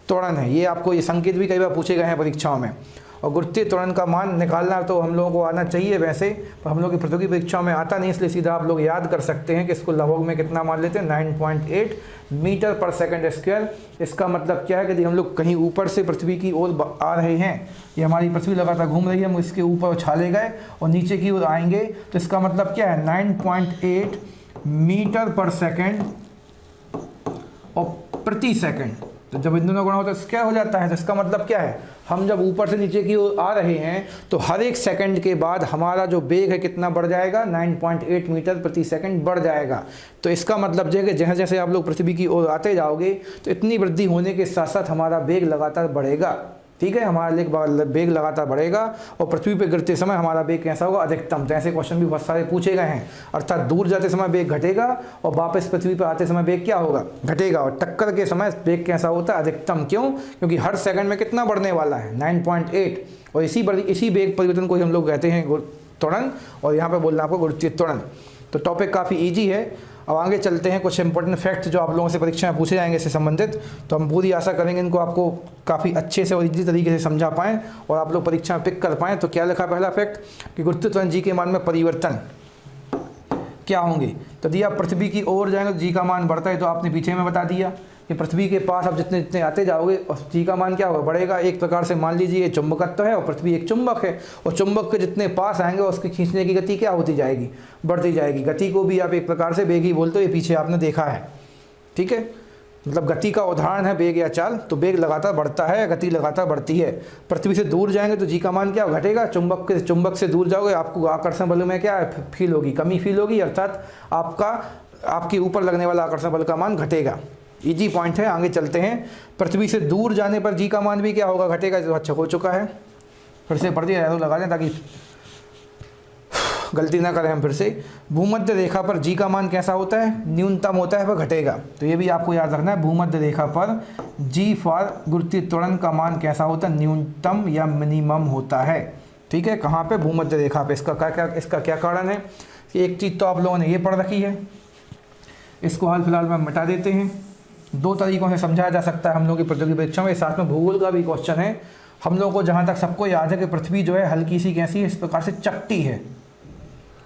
A: त्वरण है। ये आपको ये संकेत भी कई बार पूछे गए हैं परीक्षाओं में। और गुरुत्वीय त्वरण का मान निकालना तो हम लोगों को आना चाहिए वैसे, पर हम लोग की प्रतियोगी परीक्षाओं में आता नहीं, इसलिए सीधा आप लोग याद कर सकते हैं कि इसको लगभग में कितना मान लेते हैं, 9.8 मीटर पर सेकंड स्क्वायर। इसका मतलब क्या है कि यदि हम लोग कहीं ऊपर से पृथ्वी की ओर आ रहे हैं, ये हमारी पृथ्वी लगातार घूम रही है, हम इसके ऊपर उछाले गए और नीचे की ओर आएंगे, तो इसका मतलब क्या है, 9.8 मीटर पर सेकंड और प्रति सेकंड। तो जब इन दोनों गुणा होता है तो क्या हो जाता है, तो इसका मतलब क्या है, हम जब ऊपर से नीचे की ओर आ रहे हैं तो हर एक सेकंड के बाद हमारा जो वेग है कितना बढ़ जाएगा, 9.8 मीटर प्रति सेकंड बढ़ जाएगा। तो इसका मतलब जो है कि जैसे जैसे आप लोग पृथ्वी की ओर आते जाओगे तो इतनी वृद्धि होने के साथ साथ हमारा वेग लगातार बढ़ेगा, ठीक है, हमारा वेग लगातार बढ़ेगा और पृथ्वी पर गिरते समय हमारा वेग कैसा होगा, अधिकतम। तो ऐसे क्वेश्चन भी बहुत सारे पूछे गए हैं, अर्थात दूर जाते समय वेग घटेगा और वापस पृथ्वी पर आते समय वेग क्या होगा, घटेगा, और टक्कर के समय वेग कैसा होता है, अधिकतम। क्यों, क्योंकि हर सेकंड में कितना बढ़ने वाला है, 9.8, और इसी वेग परिवर्तन को हम लोग कहते हैं त्वरण, और यहाँ पर बोलना आपको गुरुत्वीय त्वरण। तो टॉपिक काफ़ी ईजी है। अब आगे चलते हैं, कुछ इंपॉर्टेंट फैक्ट जो आप लोगों से परीक्षा में पूछे जाएंगे इससे संबंधित। तो हम पूरी आशा करेंगे इनको आपको काफ़ी अच्छे से और इजी तरीके से समझा पाएँ और आप लोग परीक्षा में पिक कर पाएँ। तो क्या लिखा पहला फैक्ट कि गुरुत्वीय त्वरण जी के मान में परिवर्तन क्या होंगे। तो यदि आप पृथ्वी की ओर जाएंगे तो जी का मान बढ़ता है, तो आपने पीछे में बता दिया कि पृथ्वी के पास आप जितने जितने आते जाओगे और जी का मान क्या होगा, बढ़ेगा। एक प्रकार से मान लीजिए ये चुंबकत्व है और पृथ्वी एक चुंबक है, और चुंबक के जितने पास आएंगे उसकी खींचने की गति क्या होती जाएगी, बढ़ती जाएगी। गति को भी आप एक प्रकार से वेग ही बोलते हो, ये पीछे आपने देखा है, ठीक है। मतलब गति का उदाहरण है वेग या चाल, तो वेग लगातार बढ़ता है, गति लगातार बढ़ती है। पृथ्वी से दूर जाएंगे तो जी का मान क्या घटेगा, चुंबक से दूर जाओगे आपको आकर्षण बल में क्या फील होगी, कमी फील होगी, अर्थात आपके ऊपर लगने वाला आकर्षण बल का मान घटेगा। इजी पॉइंट है, आगे चलते हैं। पृथ्वी से दूर जाने पर जी का मान भी क्या होगा, घटेगा। जो अच्छा हो चुका है, फिर से पढ़ दिया, लगा दें ताकि गलती ना करें हम फिर से। भूमध्य रेखा पर जी का मान कैसा होता है, न्यूनतम होता है, वह घटेगा। तो ये भी आपको याद रखना है, भूमध्य रेखा पर जी फॉर गुरुत्वीय त्वरण का मान कैसा होता है, न्यूनतम या मिनिमम होता है, ठीक है। कहाँ पे, भूमध्य रेखा पे। इसका क्या कारण है कि एक चीज़ तो आप लोगों ने ये पढ़ रखी है इसको हाल फिलहाल में मिटा देते हैं। 2 तरीक़ों से समझाया जा सकता है हम लोगों की प्रतियोगी परीक्षा में। साथ में भूगोल का भी क्वेश्चन है। हम लोगों को जहाँ तक सबको याद है कि पृथ्वी जो है हल्की सी कैसी है, इस प्रकार से चपटी है,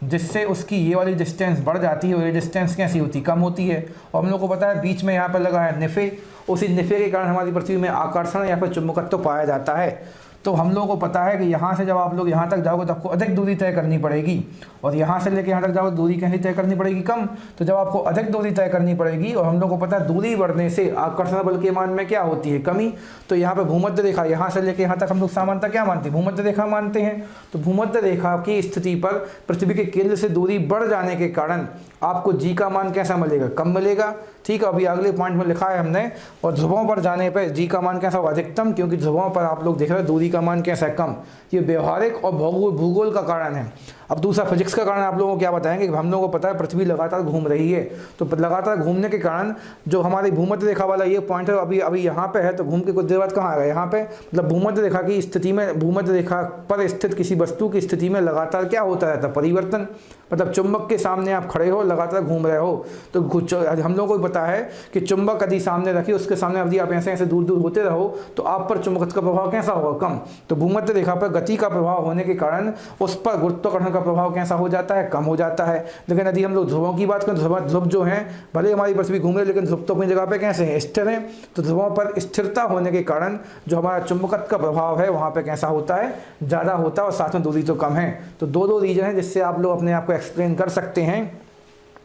A: जिससे उसकी ये वाली डिस्टेंस बढ़ जाती है और ये डिस्टेंस कैसी होती है, कम होती है। और हम लोग को पता है बीच में यहाँ पर लगा है निफे, उसी निफे के कारण हमारी पृथ्वी में आकर्षण या फिर चुंबकत्व पाया जाता है। तो हम लोगों को पता है कि यहाँ से जब आप लोग यहाँ तक जाओगे तो आपको अधिक दूरी तय करनी पड़ेगी, और यहाँ से लेकर यहाँ तक जाओगे दूरी कैसी तय करनी पड़ेगी, कम। तो जब आपको अधिक दूरी तय करनी पड़ेगी और हम लोग को पता है दूरी बढ़ने से आकर्षण बल के मान में क्या होती है, कमी। तो यहाँ पे भूमध्य रेखा, यहाँ से लेकर यहाँ तक हम लोग सामान्यतः क्या मानते हैं, भूमध्य रेखा मानते हैं। तो भूमध्य रेखा की स्थिति पर पृथ्वी के केंद्र से दूरी बढ़ जाने के कारण आपको जी का मान कैसा मिलेगा, कम मिलेगा। ठीक है, अभी अगले पॉइंट में लिखा है हमने। और ध्रुवों पर जाने पर जी का मान कैसा होगा, अधिकतम, क्योंकि ध्रुवों पर आप लोग देख रहे हैं दूरी का मान कैसा है, कम। ये व्यवहारिक और भूगोल का कारण है। अब दूसरा फिजिक्स का कारण आप लोगों को क्या बताएंगे कि हम लोगों को पता है पृथ्वी लगातार घूम रही है, तो लगातार घूमने के कारण जो हमारी भूमध्य रेखा वाला ये पॉइंट है अभी यहाँ पे है, तो घूम के कुछ देर बाद कहाँ आएगा, यहाँ पे। मतलब भूमध्य रेखा की स्थिति में, भूमध्य रेखा पर स्थित किसी वस्तु की स्थिति में लगातार क्या होता रहता है, परिवर्तन। मतलब चुंबक के सामने आप खड़े हो, लगातार घूम रहे हो, तो हम लोगों को पता है कि चुंबक यदि सामने रखिए, उसके सामने यदि आप ऐसे ऐसे दूर दूर होते रहो तो आप पर चुंबकत्व का प्रभाव कैसा होगा, कम। तो भूमध्य रेखा पर गति का प्रभाव होने के कारण उस पर गुरुत्वाकर्षण का प्रभाव कैसा हो जाता है, कम हो जाता है। लेकिन यदि हम लोग ध्रुवों की बात करें, ध्रुव जो हैं भले हमारी पृथ्वी घूम रहे, लेकिन ध्रुव तो अपनी जगह पे कैसे हैं, स्थिर हैं। तो ध्रुवों पर स्थिरता होने के कारण जो हमारा चुंबकत्व का प्रभाव है वहाँ पे कैसा होता है, ज़्यादा होता है, और साथ में दूरी तो कम है। तो दो रीजन है जिससे आप लोग अपने आप को एक्सप्लेन कर सकते हैं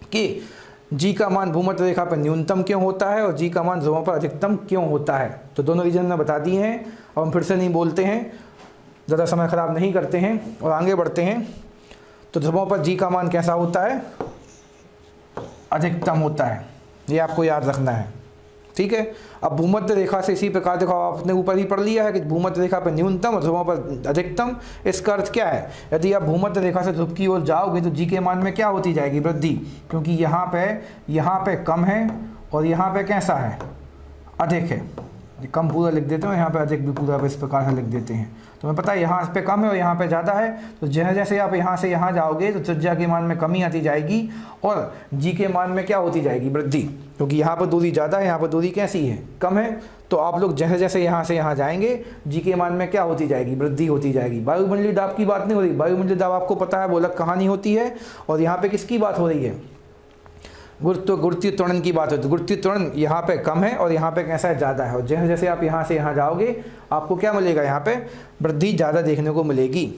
A: कि जी का मान भूमध्य रेखा पर न्यूनतम क्यों होता है और जी का मान ध्रुवों पर अधिकतम क्यों होता है। तो दोनों रीजन मैं बता दिए हैं, और हम फिर से नहीं बोलते हैं, ज़्यादा समय ख़राब नहीं करते हैं और आगे बढ़ते हैं। तो ध्रुवों पर जी का मान कैसा होता है, अधिकतम होता है, ये आपको याद रखना है। ठीक है, अब भूमध्य रेखा से इसी प्रकार देखो आपने ऊपर ही पढ़ लिया है कि भूमध्य रेखा पर न्यूनतम और ध्रुवों पर अधिकतम। इसका अर्थ क्या है, यदि आप भूमध्य रेखा से ध्रुव की ओर जाओगे तो जी के मान में क्या होती जाएगी, वृद्धि, क्योंकि यहाँ पे कम है और यहाँ पे कैसा है, अधिक है। कम पूरा लिख देते हैं, यहाँ पे अधिक भी पूरा इस प्रकार से लिख देते हैं। तो हमें पता है यहाँ पे कम है और यहाँ पे ज़्यादा है, तो जैसे जैसे आप यहाँ से यहाँ जाओगे तो त्रिज्या के मान में कमी आती जाएगी और जी के मान में क्या होती जाएगी, वृद्धि, क्योंकि यहाँ पर दूरी ज़्यादा है, यहाँ पर दूरी कैसी है, कम है। तो आप लोग जैसे जैसे यहाँ से यहाँ जाएंगे जी के मान में क्या होती जाएगी, वृद्धि होती जाएगी। वायुमंडलीय दाब की बात नहीं हो रही, वायुमंडलीय दाब आपको पता है वो अलग कहानी होती है। और यहाँ पे किसकी बात हो रही है, गुरुत्वीय त्वरण की बात होती है। गुरुत्वीय त्वरण यहाँ पे कम है और यहाँ पे कैसा है, ज़्यादा है। और जैसे जैसे आप यहाँ से यहाँ जाओगे आपको क्या मिलेगा, यहाँ पे वृद्धि ज़्यादा देखने को मिलेगी।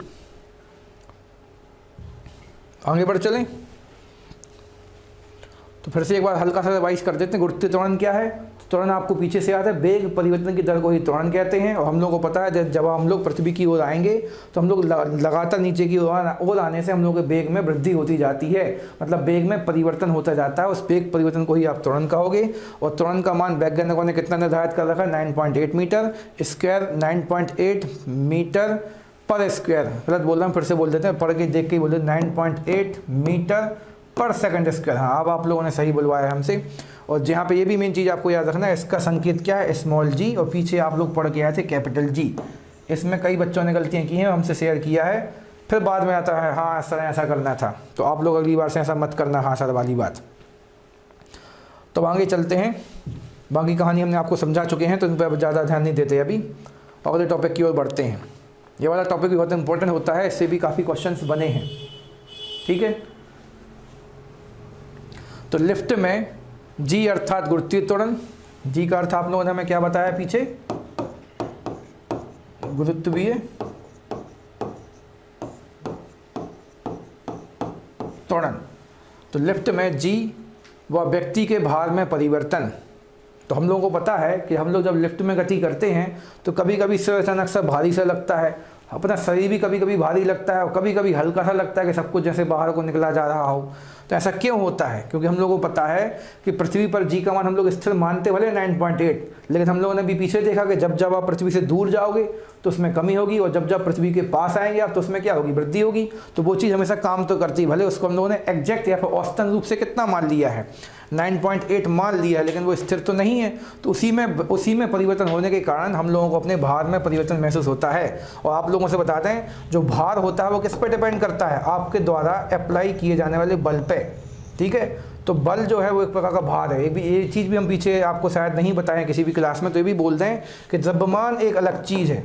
A: आगे बढ़ चलें, तो फिर से एक बार हल्का सा रिवाइज कर देते हैं। गुरुत्वीय त्वरण क्या है, त्वरण आपको पीछे से आता है, वेग परिवर्तन की दर को ही त्वरण कहते हैं। और हम लोग को पता है जब हम लोग पृथ्वी की ओर आएंगे तो हम लोग लगातार नीचे की ओर आने से हम लोग के वेग में वृद्धि होती जाती है, मतलब वेग में परिवर्तन होता जाता है। उस वेग परिवर्तन को ही आप त्वरण कहोगे। और त्वरण का मान वैज्ञानिकों ने कितना निर्धारित कर रखा है, 9.8 मीटर स्क्वायर, 9.8 मीटर पर स्क्वायर। गलत बोल रहा हूँ, फिर से बोल देते हैं, पढ़ के देख के बोल देते, 9.8 मीटर पर सेकंड स्क्वायर। हाँ, अब आप लोगों ने सही बुलवाया हमसे। और जहाँ पे ये भी मेन चीज़ आपको याद रखना है, इसका संकेत क्या है, स्मॉल जी, और पीछे आप लोग पढ़ के आए थे कैपिटल जी। इसमें कई बच्चों ने गलतियाँ की हैं, हमसे शेयर किया है, फिर बाद में आता है हाँ सर ऐसा करना था। तो आप लोग अगली बार से ऐसा मत करना, हाँ सर वाली बात। तो आगे चलते हैं, बाकी कहानी हमने आपको समझा चुके हैं, तो इन पर ज़्यादा ध्यान नहीं देते अभी। अगले टॉपिक की ओर बढ़ते हैं। ये वाला टॉपिक भी बहुत इंपॉर्टेंट होता है, इससे भी काफ़ी क्वेश्चंस बने हैं। ठीक है, तो लिफ्ट में जी अर्थात गुरुत्वीय त्वरण, जी का अर्थ आप लोगों ने हमें क्या बताया पीछे, गुरुत्वीय त्वरण। तो लिफ्ट में जी व व्यक्ति के भार में परिवर्तन। तो हम लोगों को पता है कि हम लोग जब लिफ्ट में गति करते हैं तो कभी कभी सिर अचानक सा भारी सा लगता है, अपना शरीर भी कभी कभी भारी लगता है और कभी कभी हल्का सा लगता है कि सब कुछ जैसे बाहर को निकला जा रहा हो। तो ऐसा क्यों होता है, क्योंकि हम लोगों को पता है कि पृथ्वी पर जी का मान हम लोग स्थिर मानते भले 9.8, लेकिन हम लोगों ने भी पीछे देखा कि जब जब आप पृथ्वी से दूर जाओगे तो उसमें कमी होगी और जब जब पृथ्वी के पास आएंगे आप तो उसमें क्या होगी, वृद्धि होगी। तो वो चीज़ हमेशा काम तो करती है, भले उसको हम लोगों ने एग्जैक्ट या फिर औसतन रूप से कितना मान लिया है, 9.8 मान लिया है, लेकिन वो स्थिर तो नहीं है। तो उसी में परिवर्तन होने के कारण हम लोगों को अपने भार में परिवर्तन महसूस होता है। और आप लोगों से बताते हैं जो भार होता है वो किस पे डिपेंड करता है, आपके द्वारा अप्लाई किए जाने वाले बल पे। ठीक है, तो बल जो है वो एक प्रकार का भार है। ये चीज़ भी हम पीछे आपको शायद नहीं बताएं किसी भी क्लास में, तो ये भी बोल दें कि द्रव्यमान एक अलग चीज़ है,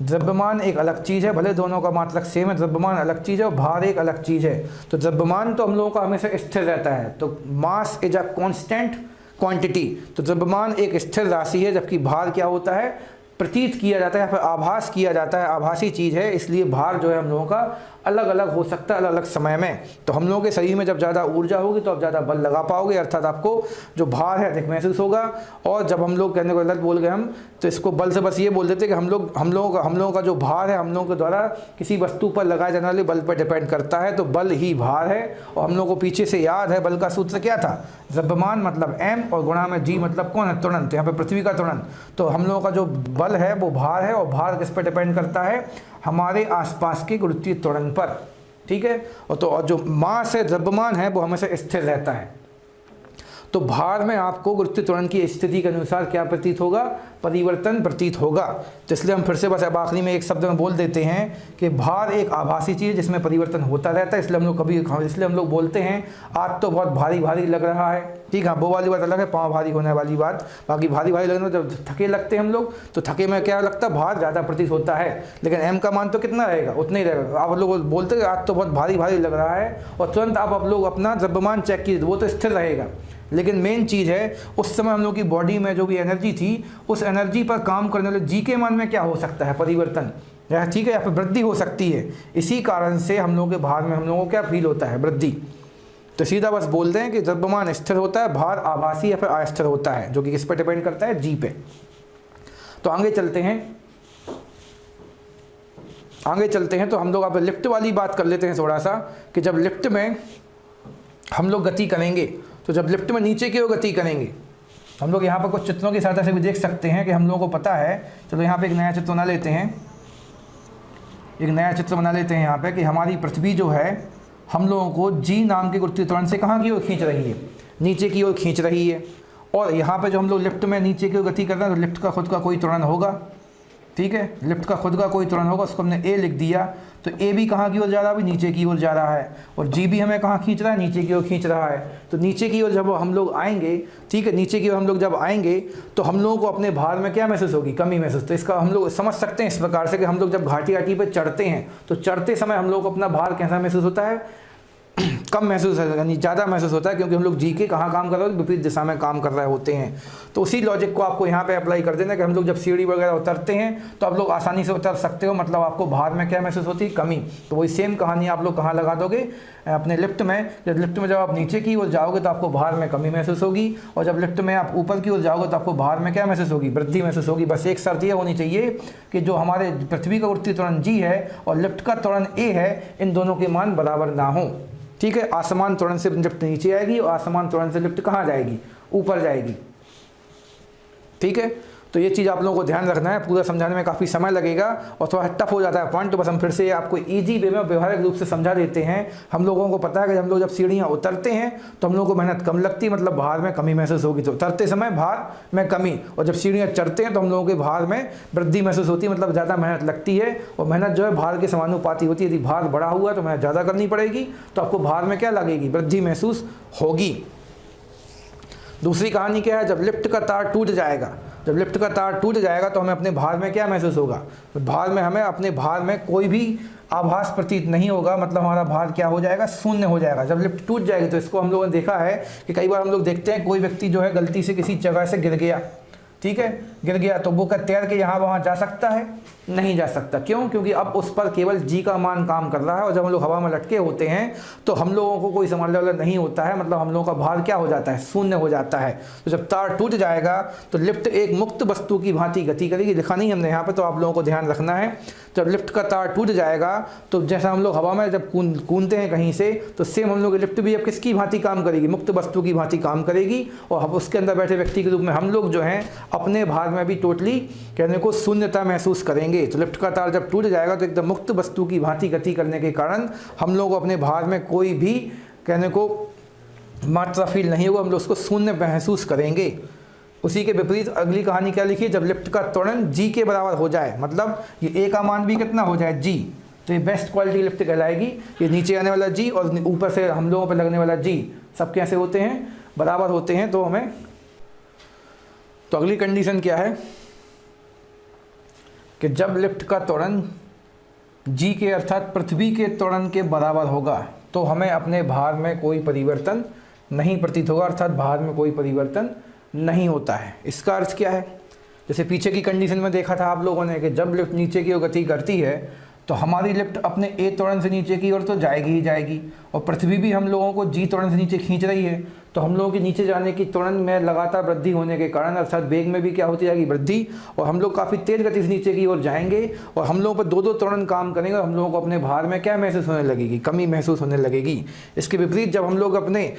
A: द्रव्यमान एक अलग चीज़ है, भले दोनों का मात्रक सेम है, द्रव्यमान अलग चीज़ है और भार एक अलग चीज़ है। तो द्रव्यमान तो हम लोगों का हमेशा स्थिर रहता है, तो mass is a constant quantity, तो द्रव्यमान एक स्थिर राशि है, जबकि भार क्या होता है, प्रतीत किया जाता है या फिर आभास किया जाता है, आभासी चीज़ है, इसलिए भार जो है हम लोगों का अलग अलग हो सकता है अलग अलग समय में। तो हम लोगों के शरीर में जब ज़्यादा ऊर्जा होगी तो आप ज़्यादा बल लगा पाओगे, अर्थात आपको जो भार है अधिक महसूस होगा। और जब हम लोग कहने को गलत बोल गए हम, तो इसको बल से बस ये बोल देते कि हम लोगों का जो भार है हम लोगों के द्वारा किसी वस्तु पर लगाए जाने वाले बल पर डिपेंड करता है, तो बल ही भार है। और हम लोगों को पीछे से याद है बल का सूत्र क्या था, द्रव्यमान मतलब m और गुणा में g मतलब कौन है, त्वरण, तो यहाँ पे पृथ्वी का त्वरण। तो हम लोगों का जो बल है वो भार है, और भार किस पर डिपेंड करता है, हमारे आसपास के गुरुत्वीय त्वरण पर, ठीक है। और जो मास है, द्रव्यमान है, वो हमेशा स्थिर रहता है। तो भार में आपको गुरुत्वीय त्वरण की स्थिति के अनुसार क्या प्रतीत होगा, परिवर्तन प्रतीत होगा। तो इसलिए हम फिर से बस अब आखिरी में एक शब्द में बोल देते हैं कि भार एक आभासी चीज़ जिसमें परिवर्तन होता रहता है। इसलिए हम लोग बोलते हैं आज तो बहुत भारी भारी लग रहा है, ठीक है, वो वाली बात अलग है, पाँव भारी होने वाली बात। बाकी भारी भारी लगना, जब थके लगते हैं हम लोग तो थके में क्या लगता है, भार ज़्यादा प्रतीत होता है, लेकिन m का मान तो कितना रहेगा, उतना ही रहेगा। आप लोग बोलते हैं आज तो बहुत भारी भारी लग रहा है, और तुरंत आप लोग अपना द्रव्यमान चेक कीजिए, वो तो स्थिर रहेगा। लेकिन मेन चीज़ है उस समय हम लोग की बॉडी में जो भी एनर्जी थी, उस एनर्जी पर काम करने वाले जी के मान में क्या हो सकता है, परिवर्तन, ठीक है, या फिर वृद्धि हो सकती है। इसी कारण से हम लोगों के भार में हम लोगों को क्या फील होता है, वृद्धि। तो सीधा बस बोल दें कि द्रव्यमान स्थिर होता है, भार आभासी या फिर अस्थिर होता है, जो कि किस पर डिपेंड करता है, जी पे। तो आगे चलते हैं, तो हम लोग अब लिफ्ट वाली बात कर लेते हैं थोड़ा सा, कि जब लिफ्ट में हम लोग गति करेंगे, तो जब लिफ्ट में नीचे की ओर गति करेंगे, हम लोग यहाँ पर कुछ चित्रों की सहायता से भी देख सकते हैं कि हम लोगों को पता है। चलो यहाँ पे एक नया चित्र बना लेते हैं, यहाँ पे कि हमारी पृथ्वी जो है हम लोगों को जी नाम के गुरुत्वीय त्वरण से कहाँ की ओर खींच रही है, नीचे की ओर खींच रही है। और यहाँ पे जो हम लोग लिफ्ट में नीचे की ओर गति कर रहे हैं, तो लिफ्ट का खुद का कोई त्वरण होगा, ठीक है, लिफ्ट का खुद का कोई त्वरण होगा, उसको हमने ए लिख दिया। तो ए भी कहाँ की ओर जा रहा है, अभी नीचे की ओर जा रहा है, और जी भी हमें कहाँ खींच रहा है, नीचे की ओर खींच रहा है। तो नीचे की ओर जब हम लोग आएंगे, ठीक है, नीचे की ओर हम लोग जब आएंगे तो हम लोगों को अपने भार में क्या महसूस होगी, कमी महसूस। तो इसका हम लोग समझ सकते हैं इस प्रकार से कि हम लोग जब घाटी पर चढ़ते हैं तो चढ़ते समय हम लोग को अपना भार कैसा महसूस होता है, कम महसूस है, यानी ज़्यादा महसूस होता है, क्योंकि हम लोग जी के कहाँ काम कर रहे होते हैं, विपरीत दिशा में काम कर रहे होते हैं। तो उसी लॉजिक को आपको यहाँ पे अप्लाई कर देना कि हम लोग जब सीढ़ी वगैरह उतरते हैं तो आप लोग आसानी से उतर सकते हो, मतलब आपको भार में क्या महसूस होती है, कमी। तो वही सेम कहानी आप लोग कहाँ लगा दोगे, अपने लिफ्ट में। जब आप नीचे की ओर जाओगे तो आपको भार में कमी महसूस होगी, और जब लिफ्ट में आप ऊपर की ओर जाओगे तो आपको भार में क्या महसूस होगी, वृद्धि महसूस होगी। बस एक शर्त यह होनी चाहिए कि जो हमारे पृथ्वी का गुरुत्वीय त्वरण जी है और लिफ्ट का त्वरण ए है, इन दोनों के मान बराबर ना हो, ठीक है। आसमान त्वरण से लिफ्ट नीचे आएगी और आसमान त्वरण से लिफ्ट कहाँ जाएगी, ऊपर जाएगी, ठीक है। तो ये चीज़ आप लोगों को ध्यान रखना है, पूरा समझाने में काफ़ी समय लगेगा और थोड़ा टफ हो जाता है पॉइंट, तो बस हम फिर से आपको इजी वे में व्यवहारिक रूप से समझा देते हैं। हम लोगों को पता है कि हम लोग जब सीढ़ियाँ उतरते हैं तो हम लोगों को मेहनत कम लगती है, मतलब भार में कमी महसूस होगी, तो उतरते समय भार में कमी, और जब सीढ़ियाँ चढ़ते हैं तो हम लोगों के भार में वृद्धि महसूस होती है, मतलब ज़्यादा मेहनत लगती है। और मेहनत जो है भार के समानुपाती होती है, यदि भार बड़ा हुआ तो मेहनत ज़्यादा करनी पड़ेगी, तो आपको भार में क्या लगेगी, वृद्धि महसूस होगी। दूसरी कहानी क्या है, जब लिफ्ट का तार टूट जाएगा तो हमें अपने भार में क्या महसूस होगा, तो भार में हमें अपने भार में कोई भी आभास प्रतीत नहीं होगा, मतलब हमारा भार क्या हो जाएगा, शून्य हो जाएगा जब लिफ्ट टूट जाएगी। तो इसको हम लोगों ने देखा है कि कई बार हम लोग देखते हैं कोई व्यक्ति जो है गलती से किसी जगह से गिर गया, ठीक है, गिर गया, तो वो क्या तैर के यहाँ वहाँ जा सकता है, नहीं जा सकता। क्यों, क्योंकि अब उस पर केवल जी का मान काम कर रहा है, और जब हम लोग हवा में लटके होते हैं तो हम लोगों को कोई संभालने वाला नहीं होता है, मतलब हम लोगों का भार क्या हो जाता है, शून्य हो जाता है। तो जब तार टूट जाएगा तो लिफ्ट एक मुक्त वस्तु की भांति गति करेगी, लिखा नहीं हमने यहाँ पर, तो आप लोगों को ध्यान रखना है। जब लिफ्ट का तार टूट जाएगा तो जैसा हम लोग हवा में जब कूदते हैं कहीं से, तो सेम हम लोग लिफ्ट भी अब किसकी भांति काम करेगी, मुक्त वस्तु की भांति काम करेगी, और हम उसके अंदर बैठे व्यक्ति के रूप में हम लोग जो हैं अपने भार में भी टोटली कहने को शून्यता महसूस करेंगे। तो लिफ्ट का तार जब टूट जाएगा तो एकदम मुक्त वस्तु की भांति गति करने के कारण हम लोग अपने भार में कोई भी कहने को मात्रा फील नहीं होगा, हम लोग उसको शून्य महसूस करेंगे। उसी के विपरीत अगली कहानी क्या लिखी है, जब लिफ्ट का त्वरण जी के बराबर हो जाए, मतलब ये ए का मान भी कितना हो जाए, जी, तो ये बेस्ट क्वालिटी लिफ्ट कहलाएगी। ये नीचे आने वाला जी और ऊपर से हम लोगों पर लगने वाला जी सब कैसे होते हैं, बराबर होते हैं। तो हमें तो अगली कंडीशन क्या है कि जब लिफ्ट का त्वरण जी के अर्थात पृथ्वी के त्वरण के बराबर होगा तो हमें अपने भार में कोई परिवर्तन नहीं प्रतीत होगा, अर्थात भार में कोई परिवर्तन नहीं होता है। इसका अर्थ क्या है, जैसे पीछे की कंडीशन में देखा था आप लोगों ने कि जब लिफ्ट नीचे की ओर गति करती है तो हमारी लिफ्ट अपने ए त्वरण से नीचे की ओर तो जाएगी ही जाएगी, और पृथ्वी भी हम लोगों को जी त्वरण से नीचे खींच रही है। तो हम लोगों के नीचे जाने की त्वरण में लगातार वृद्धि होने के कारण अर्थात वेग में भी क्या होती जाएगी, वृद्धि, और हम लोग काफ़ी तेज़ गति से नीचे की ओर जाएंगे और हम लोगों पर दो त्वरण काम करेंगे और हम लोगों को अपने भार में क्या महसूस होने लगेगी, कमी महसूस होने लगेगी। इसके विपरीत जब हम लोग अपने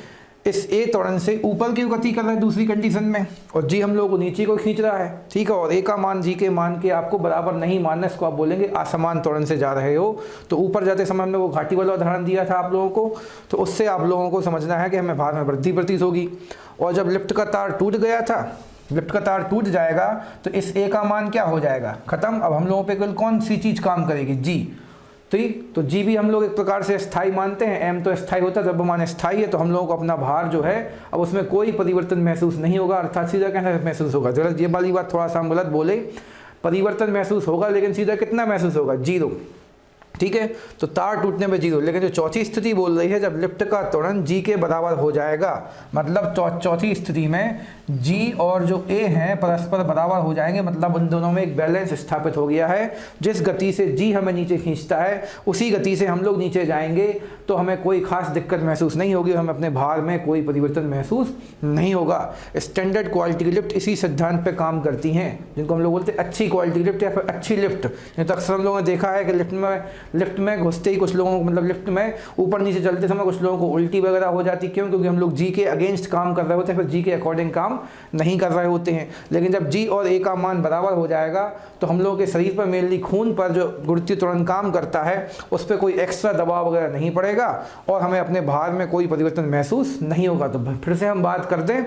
A: इस ए त्वरण से ऊपर की गति कर रहे हैं दूसरी कंडीशन में और जी हम लोगों को नीचे को खींच रहा है, ठीक है, और ए का मान जी के मान के आपको बराबर नहीं मानना, इसको आप बोलेंगे असमान त्वरण से जा रहे हो। तो ऊपर जाते समय हमने वो घाटी वाला उदाहरण दिया था आप लोगों को, तो उससे आप लोगों को समझना है कि हमें भार में वृद्धि प्रतीत होगी। और जब लिफ्ट का तार टूट गया था, लिफ्ट का तार टूट जाएगा तो इस ए का मान क्या हो जाएगा, खत्म। अब हम लोगों पर केवल कौन सी चीज़ काम करेगी, जी। तो जी भी हम लोग एक प्रकार से स्थायी मानते हैं, एम तो स्थायी होता है, द्रव्यमान स्थायी है, तो हम लोगों को अपना भार जो है अब उसमें कोई परिवर्तन महसूस नहीं होगा, अर्थात सीधा कैसे महसूस होगा, जरा ये वाली बात थोड़ा सा हम गलत बोले, परिवर्तन महसूस होगा लेकिन सीधा कितना महसूस होगा, 0, ठीक है। तो तार टूटने में 0, लेकिन जो चौथी स्थिति बोल रही है जब लिफ्ट का त्वरण जी के बराबर हो जाएगा, मतलब चौथी स्थिति में जी और जो ए हैं परस्पर बराबर हो जाएंगे, मतलब उन दोनों में एक बैलेंस स्थापित हो गया है। जिस गति से जी हमें नीचे खींचता है उसी गति से हम लोग नीचे जाएंगे तो हमें कोई खास दिक्कत महसूस नहीं होगी, हमें अपने भार में कोई परिवर्तन महसूस नहीं होगा। स्टैंडर्ड क्वालिटी की लिफ्ट इसी सिद्धांत पे काम करती हैं, जिनको हम लोग बोलते हैं अच्छी क्वालिटी लिफ्ट या फिर अच्छी लिफ्ट। नहीं तो अक्सर हम लोगों ने देखा है कि लिफ्ट में घुसते ही कुछ लोगों को, मतलब लिफ्ट में ऊपर नीचे चलते समय कुछ लोगों को उल्टी वगैरह हो जाती, क्यों, क्योंकि हम लोग जी के अगेंस्ट काम कर रहे होते हैं, फिर जी के अकॉर्डिंग काम नहीं कर रहे होते हैं। लेकिन जब जी और ए का मान बराबर हो जाएगा तो हम लोगों के शरीर पर मेनली खून पर जो गुरुत्वीय त्वरण काम करता है उस पर कोई एक्स्ट्रा दबाव वगैरह नहीं पड़ेगा और हमें अपने भार में कोई परिवर्तन महसूस नहीं होगा। तो फिर से हम बात कर दें,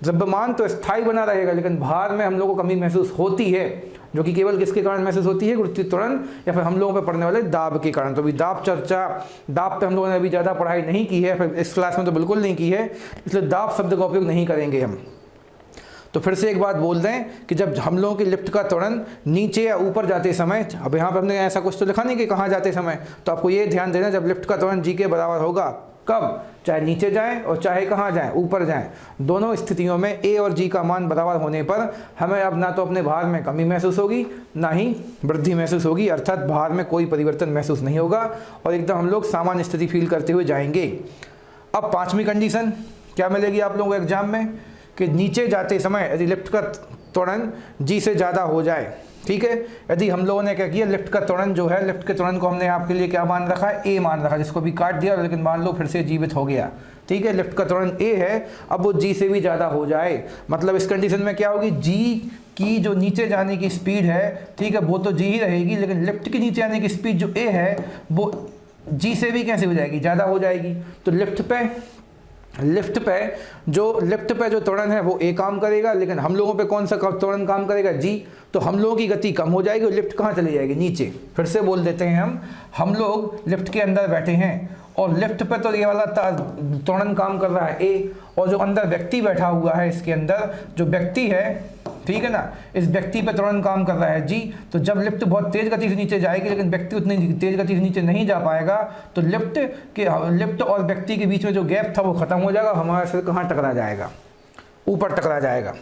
A: द्रव्यमान तो स्थायी बना रहेगा लेकिन भार में हम लोगों को कमी महसूस होती है, जो कि केवल किसके कारण महसूस होती है, गुरुत्वीय त्वरण या फिर हम लोगों पर पड़ने वाले दाब के कारण। तो अभी दाब पे हम लोगों ने अभी ज़्यादा पढ़ाई नहीं की है, फिर इस क्लास में तो बिल्कुल नहीं की है, इसलिए दाब शब्द का उपयोग नहीं करेंगे हम। तो फिर से एक बात बोल दें कि जब हम लोगों की लिफ्ट का त्वरण नीचे या ऊपर जाते समय, अब यहाँ पर हमने ऐसा कुछ तो लिखा नहीं कि कहाँ जाते समय, तो आपको ये ध्यान देना जब लिफ्ट का त्वरण जी के बराबर होगा, कब, चाहे नीचे जाएं और चाहे कहाँ जाएं, ऊपर जाएं, दोनों स्थितियों में ए और जी का मान बराबर होने पर हमें अब ना तो अपने भार में कमी महसूस होगी ना ही वृद्धि महसूस होगी, अर्थात भार में कोई परिवर्तन महसूस नहीं होगा और एकदम हम लोग सामान्य स्थिति फील करते हुए जाएंगे। अब पांचवी कंडीशन क्या मिलेगी आप लोगों को एग्जाम में कि नीचे जाते समय यदि लिफ्ट का त्वरण जी से ज़्यादा हो जाए, ठीक है, यदि हम लोगों ने क्या किया, लिफ्ट का त्वरण जो है, लिफ्ट के त्वरण को हमने आपके लिए क्या मान रखा है, ए मान रखा, जिसको भी काट दिया, लेकिन मान लो फिर से जीवित हो गया, ठीक है, लिफ्ट का त्वरण ए है, अब वो जी से भी ज़्यादा हो जाए, मतलब इस कंडीशन में क्या होगी, जी की जो नीचे जाने की स्पीड है, ठीक है, वो तो जी ही रहेगी, लेकिन लिफ्ट की नीचे आने की स्पीड जो ए है वो जी से भी कैसे हो जाएगी, ज़्यादा हो जाएगी। तो लिफ्ट पे जो त्वरण है वो ए काम करेगा, लेकिन हम लोगों पे कौन सा त्वरण काम करेगा, जी। तो हम लोगों की गति कम हो जाएगी और लिफ्ट कहाँ चली जाएगी, नीचे। फिर से बोल देते हैं हम लोग लिफ्ट के अंदर बैठे हैं और लिफ्ट पे तो ये वाला त्वरण काम कर रहा है ए, और जो अंदर व्यक्ति बैठा हुआ है इसके अंदर जो व्यक्ति है, ठीक है ना, इस व्यक्ति पे त्वरण काम कर रहा है जी। तो जब लिफ्ट बहुत तेज गति से नीचे जाएगी लेकिन व्यक्ति उतनी तेज गति से नीचे नहीं जा पाएगा तो लिफ्ट और व्यक्ति के बीच में जो गैप था वो खत्म हो जाएगा, हमारा सिर कहाँ टकरा जाएगा, ऊपर टकरा जाएगा।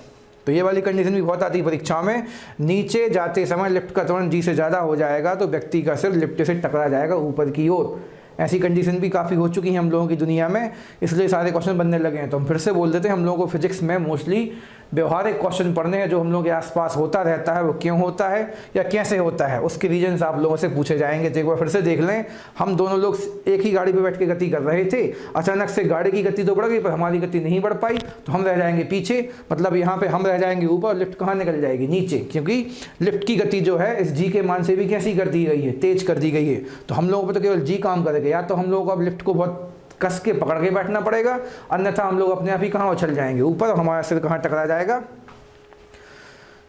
A: तो ये वाली कंडीशन भी बहुत आती है परीक्षा में, नीचे जाते समय लिफ्ट का त्वरण जी से ज़्यादा हो जाएगा तो व्यक्ति का सिर लिफ्ट से टकरा जाएगा ऊपर की ओर। ऐसी कंडीशन भी काफ़ी हो चुकी हैं हम लोगों की दुनिया में, इसलिए सारे क्वेश्चन बनने लगे हैं। तो हम फिर से बोल देते हैं, हम लोगों को फिजिक्स में मोस्टली व्यवहारिक क्वेश्चन पढ़ने हैं, जो हम लोगों के आसपास होता रहता है, वो क्यों होता है या कैसे होता है, उसके रीजन्स आप लोगों से पूछे जाएंगे। तो एक बार फिर से देख लें, हम दोनों लोग एक ही गाड़ी पे बैठ के गति कर रहे थे, अचानक से गाड़ी की गति तो बढ़ गई पर हमारी गति नहीं बढ़ पाई, तो हम रह जाएंगे पीछे, मतलब यहाँ पे हम रह जाएंगे ऊपर और लिफ्ट कहाँ निकल जाएगी, नीचे, क्योंकि लिफ्ट की गति जो है इस जी के मान से भी कैसी कर दी गई है, तेज कर दी गई है। तो हम लोगों पर तो केवल जी काम करेगा, या तो हम लोगों को अब लिफ्ट को बहुत कस के पकड़ के बैठना पड़ेगा, अन्यथा हम लोग अपने आप ही कहाँ उछल जाएंगे ऊपर और हमारा सिर कहाँ टकरा जाएगा,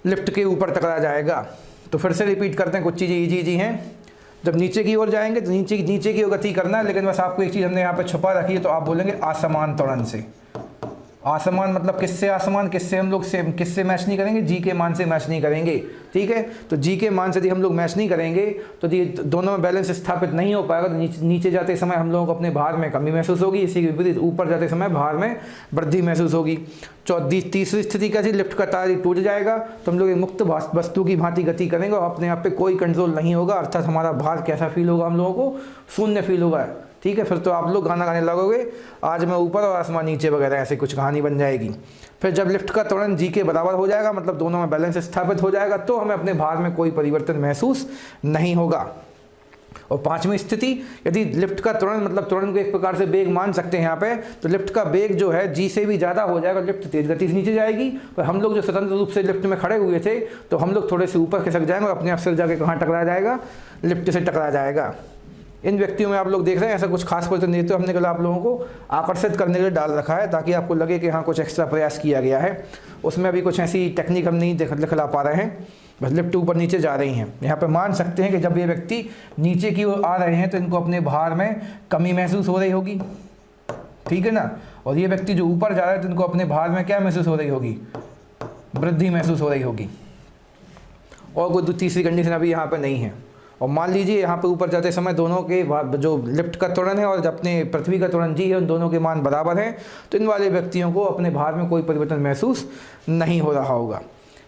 A: लिफ्ट के ऊपर टकरा जाएगा। तो फिर से रिपीट करते हैं, कुछ चीज़ें इजी हैं। जब नीचे की ओर जाएंगे तो नीचे की ओर गति करना है, लेकिन बस आपको एक चीज़ हमने यहाँ पे छुपा रखी है, तो आप बोलेंगे असमान त्वरण से। असमान मतलब किससे असमान, किससे हम लोग सेम, किससे मैच नहीं करेंगे, जी के मान से मैच नहीं करेंगे, ठीक है। तो जी के मान से यदि हम लोग मैच नहीं करेंगे तो ये दोनों में बैलेंस स्थापित नहीं हो पाएगा, तो नीचे जाते समय हम लोगों को अपने भार में कमी महसूस होगी, इसी के विपरीत ऊपर जाते समय भार में वृद्धि महसूस होगी। तीसरी स्थिति क्या थी, लिफ्ट का तार टूट जाएगा तो हम लोग एक मुक्त वस्तु की भांति गति करेंगे और अपने आप पे कोई कंट्रोल नहीं होगा, अर्थात हमारा भार कैसा फील होगा, हम लोगों को शून्य फील होगा, ठीक है। फिर तो आप लोग गाना गाने लगोगे, आज मैं ऊपर और आसमान नीचे वगैरह, ऐसे कुछ कहानी बन जाएगी। फिर जब लिफ्ट का त्वरण जी के बराबर हो जाएगा, मतलब दोनों में बैलेंस स्थापित हो जाएगा, तो हमें अपने भार में कोई परिवर्तन महसूस नहीं होगा। और पांचवी स्थिति, यदि लिफ्ट का त्वरण मतलब त्वरण को एक प्रकार से वेग मान सकते हैं यहाँ पे, तो लिफ्ट का वेग जो है जी से भी ज़्यादा हो जाएगा, लिफ्ट तेज गति से नीचे जाएगी, और हम लोग जो स्वतंत्र रूप से लिफ्ट में खड़े हुए थे तो हम लोग थोड़े से ऊपर खिसक जाएंगे और अपने आप सिर जाके कहाँ टकरा जाएगा, लिफ्ट से टकरा जाएगा। इन व्यक्तियों में आप लोग देख रहे हैं ऐसा कुछ खास परिवर्तन नहीं, तो हमने कल आप लोगों को आकर्षित करने के लिए डाल रखा है, ताकि आपको लगे कि हाँ कुछ एक्स्ट्रा प्रयास किया गया है। उसमें अभी कुछ ऐसी टेक्निक हम नहीं दिखला पा रहे हैं, बस लिफ्ट ऊपर नीचे जा रही हैं। यहाँ पे मान सकते हैं कि जब ये व्यक्ति नीचे की ओर आ रहे हैं तो इनको अपने भार में कमी महसूस हो रही होगी, ठीक है ना। और ये व्यक्ति जो ऊपर जा रहा है तो इनको अपने भार में क्या महसूस हो रही होगी, वृद्धि महसूस हो रही होगी। और कोई तीसरी कंडीशन अभी यहाँ पर नहीं है। और मान लीजिए यहाँ पे ऊपर जाते समय दोनों के जो लिफ्ट का त्वरण है और अपने पृथ्वी का त्वरण जी है, उन दोनों के मान बराबर हैं, तो इन वाले व्यक्तियों को अपने भार में कोई परिवर्तन महसूस नहीं हो रहा होगा।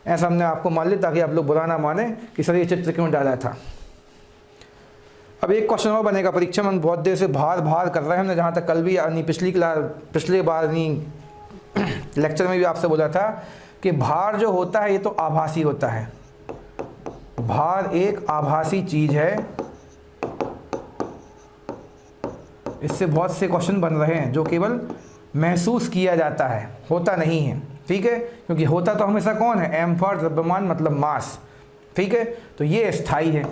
A: ऐसा हमने आपको मान लिया ताकि आप लोग बुरा ना माने कि सर ये चित्र क्यों डाला था। अब एक क्वेश्चन और बनेगा परीक्षा में, हम बहुत देर से भार कर रहे हैं, हमने जहाँ तक कल भी यानी पिछले बार लेक्चर में भी आपसे बोला था कि भार जो होता है ये तो आभासी होता है। भार एक आभासी चीज है, इससे बहुत से क्वेश्चन बन रहे हैं जो केवल महसूस किया जाता है, होता नहीं है, ठीक है। क्योंकि होता तो हमेशा कौन है, एम फॉर द्रव्यमान मतलब मास, ठीक है। तो ये स्थायी है,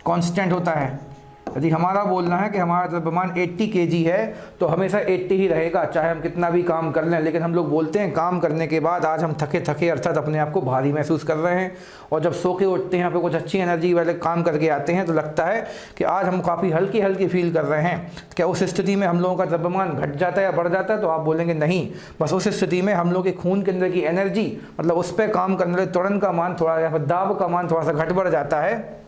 A: कांस्टेंट होता है। यदि हमारा बोलना है कि हमारा द्रव्यमान 80 kg है तो हमेशा 80 ही रहेगा, चाहे हम कितना भी काम कर लें। लेकिन हम लोग बोलते हैं काम करने के बाद आज हम थके थके अर्थात अपने आप को भारी महसूस कर रहे हैं, और जब सो के उठते हैं यहाँ पे कुछ अच्छी एनर्जी वाले काम करके आते हैं तो लगता है कि आज हम काफ़ी हल्की हल्की फील कर रहे हैं। क्या उस स्थिति में हम लोगों का द्रव्यमान घट जाता है या बढ़ जाता है, तो आप बोलेंगे नहीं, बस उस स्थिति में हम लोग के खून के अंदर की एनर्जी मतलब उस पर काम करने वाले त्वरण का मान थोड़ा या फिर दाब का मान थोड़ा सा घट बढ़ जाता है।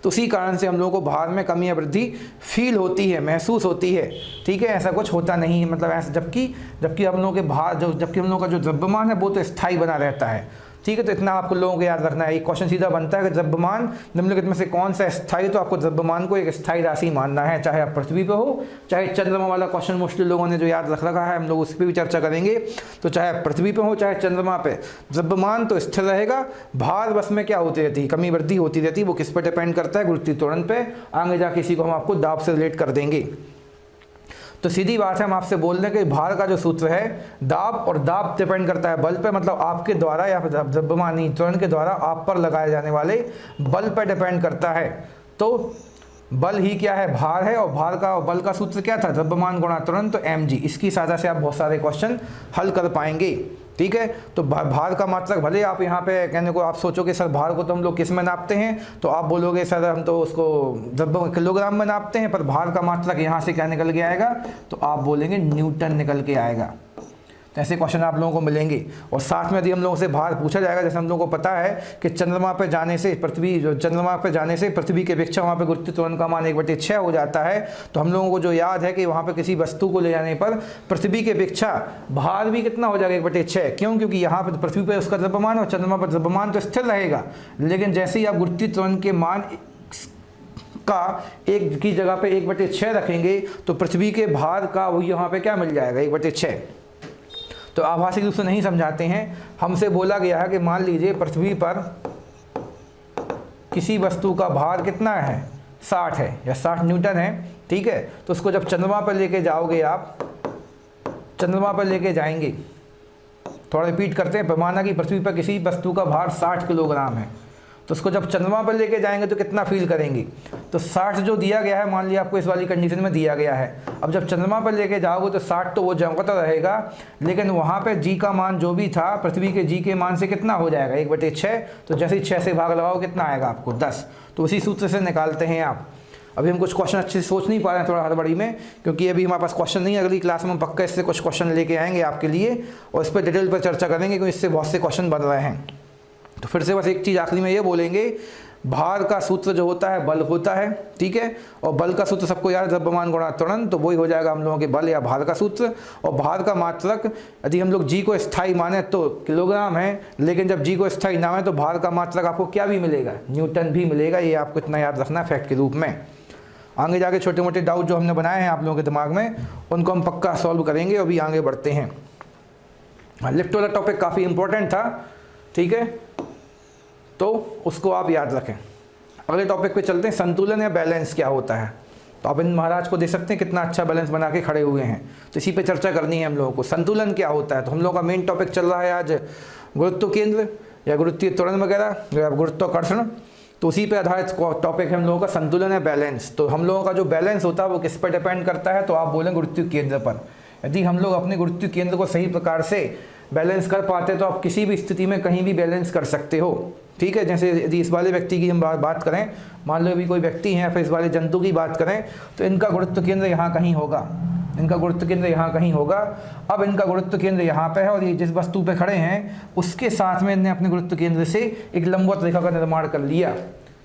A: तो उसी कारण से हम लोगों को भार में कमी या वृद्धि फील होती है, महसूस होती है, ठीक है। ऐसा कुछ होता नहीं है, मतलब ऐसा जबकि हम लोगों के भार जबकि हम लोगों का जो द्रव्यमान है वो तो स्थायी बना रहता है, ठीक है। तो इतना आपको लोगों को याद रखना है। एक क्वेश्चन सीधा बनता है कि द्रव्यमान निम्नलिखित में से कौन सा स्थायी, तो आपको द्रव्यमान को एक स्थायी राशि मानना है, चाहे आप पृथ्वी पे हो चाहे चंद्रमा वाला क्वेश्चन मोस्टली लोगों ने जो याद रख रखा है, हम लोग उस पर भी चर्चा करेंगे। तो चाहे पृथ्वी पे हो चाहे चंद्रमा पे, द्रव्यमान तो स्थिर रहेगा, भार बस में क्या होती रहती है, कमी वृद्धि होती रहती है। वो किस पर डिपेंड करता है, गुरुत्वीय त्वरण पे। आगे जाके इसी को हम आपको दाब से रिलेट कर देंगे। तो सीधी बात है, हम आपसे बोल रहे हैं कि भार का जो सूत्र है दाब, और दाब डिपेंड करता है बल पे, मतलब आपके द्वारा या फिर द्रव्यमान त्वरण के द्वारा आप पर लगाए जाने वाले बल पर डिपेंड करता है। तो बल ही क्या है, भार है, और भार का बल का सूत्र क्या था, द्रव्यमान गुणा त्वरण, तो mg। इसकी सहायता से आप बहुत सारे क्वेश्चन हल कर पाएंगे, ठीक है। तो भार का मात्रक, भले आप यहाँ पे कहने को आप सोचो कि सर भार को तो हम लोग किस में नापते हैं, तो आप बोलोगे सर हम तो उसको किलोग्राम में नापते हैं, पर भार का मात्रक यहाँ से क्या निकल के आएगा, तो आप बोलेंगे न्यूटन निकल के आएगा। तो ऐसे क्वेश्चन आप लोगों को मिलेंगे। और साथ में यदि हम लोगों से भार पूछा जाएगा, जैसे हम लोगों को पता है कि चंद्रमा पे जाने से पृथ्वी के अपेक्षा वहाँ पे गुरुत्वीय त्वरण का मान 1/6 हो जाता है। तो हम लोगों को जो याद है कि वहाँ पे किसी वस्तु को ले जाने पर पृथ्वी की अपेक्षा भार भी कितना हो जाएगा, 1/6। क्यों, क्योंकि यहाँ पर पृथ्वी पर उसका द्रव्यमान और चंद्रमा पर द्रव्यमान तो स्थिर रहेगा, लेकिन जैसे ही आप गुरुत्वीय त्वरण के मान का एक की जगह पे 1/6 रखेंगे तो पृथ्वी के भार का वही यहाँ पे क्या मिल जाएगा, 1/6। तो आभासी रूप से नहीं समझाते हैं, हमसे बोला गया है कि मान लीजिए पृथ्वी पर किसी वस्तु का भार कितना है, 60 है या 60 न्यूटन है, ठीक है। तो उसको जब चंद्रमा पर लेके जाओगे, आप चंद्रमा पर लेके जाएंगे, थोड़ा रिपीट करते हैं, माना कि पृथ्वी पर किसी वस्तु का भार 60 किलोग्राम है, तो उसको जब चंद्रमा पर लेके जाएंगे तो कितना फील करेंगे, तो 60 जो दिया गया है, मान लिया आपको इस वाली कंडीशन में दिया गया है, अब जब चंद्रमा पर लेके जाओगे तो 60 तो वो जमता रहेगा, लेकिन वहाँ पे जी का मान जो भी था पृथ्वी के जी के मान से कितना हो जाएगा, 1/6। तो जैसे ही 6 से भाग लगाओ कितना आएगा आपको, 10। तो उसी सूत्र से निकालते हैं आप। अभी हम कुछ क्वेश्चन अच्छे से सोच नहीं पा रहे हैं, थोड़ा हड़बड़ी में, क्योंकि अभी हमारे पास क्वेश्चन नहीं है। अगली क्लास में हम पक्का इससे कुछ क्वेश्चन लेके आएंगे आपके लिए और इस पर डिटेल पर चर्चा करेंगे, क्योंकि इससे बहुत से क्वेश्चन बन रहे हैं। तो फिर से बस एक चीज़ आखिरी में ये बोलेंगे, भार का सूत्र जो होता है बल होता है, ठीक है, और बल का सूत्र सबको याद, द्रव्यमान गुणा त्वरण, तो वही हो जाएगा हम लोगों के बल या भार का सूत्र। और भार का मात्रक यदि हम लोग जी को स्थाई माने तो किलोग्राम है, लेकिन जब जी को स्थाई ना माने तो भार का मात्रक आपको क्या भी मिलेगा, न्यूटन भी मिलेगा। ये आपको इतना याद रखना है फैक्ट के रूप में। आगे जाके छोटे मोटे डाउट जो हमने बनाए हैं आप लोगों के दिमाग में, उनको हम पक्का सॉल्व करेंगे। अभी आगे बढ़ते हैं। लिफ्ट वाला टॉपिक काफ़ी इंपॉर्टेंट था, ठीक है, तो उसको आप याद रखें। अगले टॉपिक पे चलते हैं, संतुलन या बैलेंस क्या होता है। तो आप इन महाराज को देख सकते हैं कितना अच्छा बैलेंस बना के खड़े हुए हैं, तो इसी पे चर्चा करनी है हम लोगों को। संतुलन क्या होता है, तो हम लोगों का मेन टॉपिक चल रहा है आज गुरुत्व केंद्र या गुरुत्वीय त्वरण वगैरह या गुरुत्वाकर्षण, तो उसी पे आधारित टॉपिक है हम लोगों का संतुलन या बैलेंस। तो हम लोगों का जो बैलेंस होता है वो किस पर डिपेंड करता है, तो आप बोलें गुरुत्वीय केंद्र पर। यदि हम लोग अपने गुरुत्वीय केंद्र को सही प्रकार से बैलेंस कर पाते तो आप किसी भी स्थिति में कहीं भी बैलेंस कर सकते हो, ठीक है। जैसे यदि इस वाले व्यक्ति की हम बात करें, मान लो अभी कोई व्यक्ति है, फिर इस वाले जंतु की बात करें, तो इनका गुरुत्व केंद्र यहाँ कहीं होगा, इनका गुरुत्व केंद्र यहाँ कहीं होगा। अब इनका गुरुत्व केंद्र यहाँ पे है और ये जिस वस्तु पे खड़े हैं उसके साथ में इन्हें अपने गुरुत्व केंद्र से एक लंबवत रेखा का निर्माण कर लिया।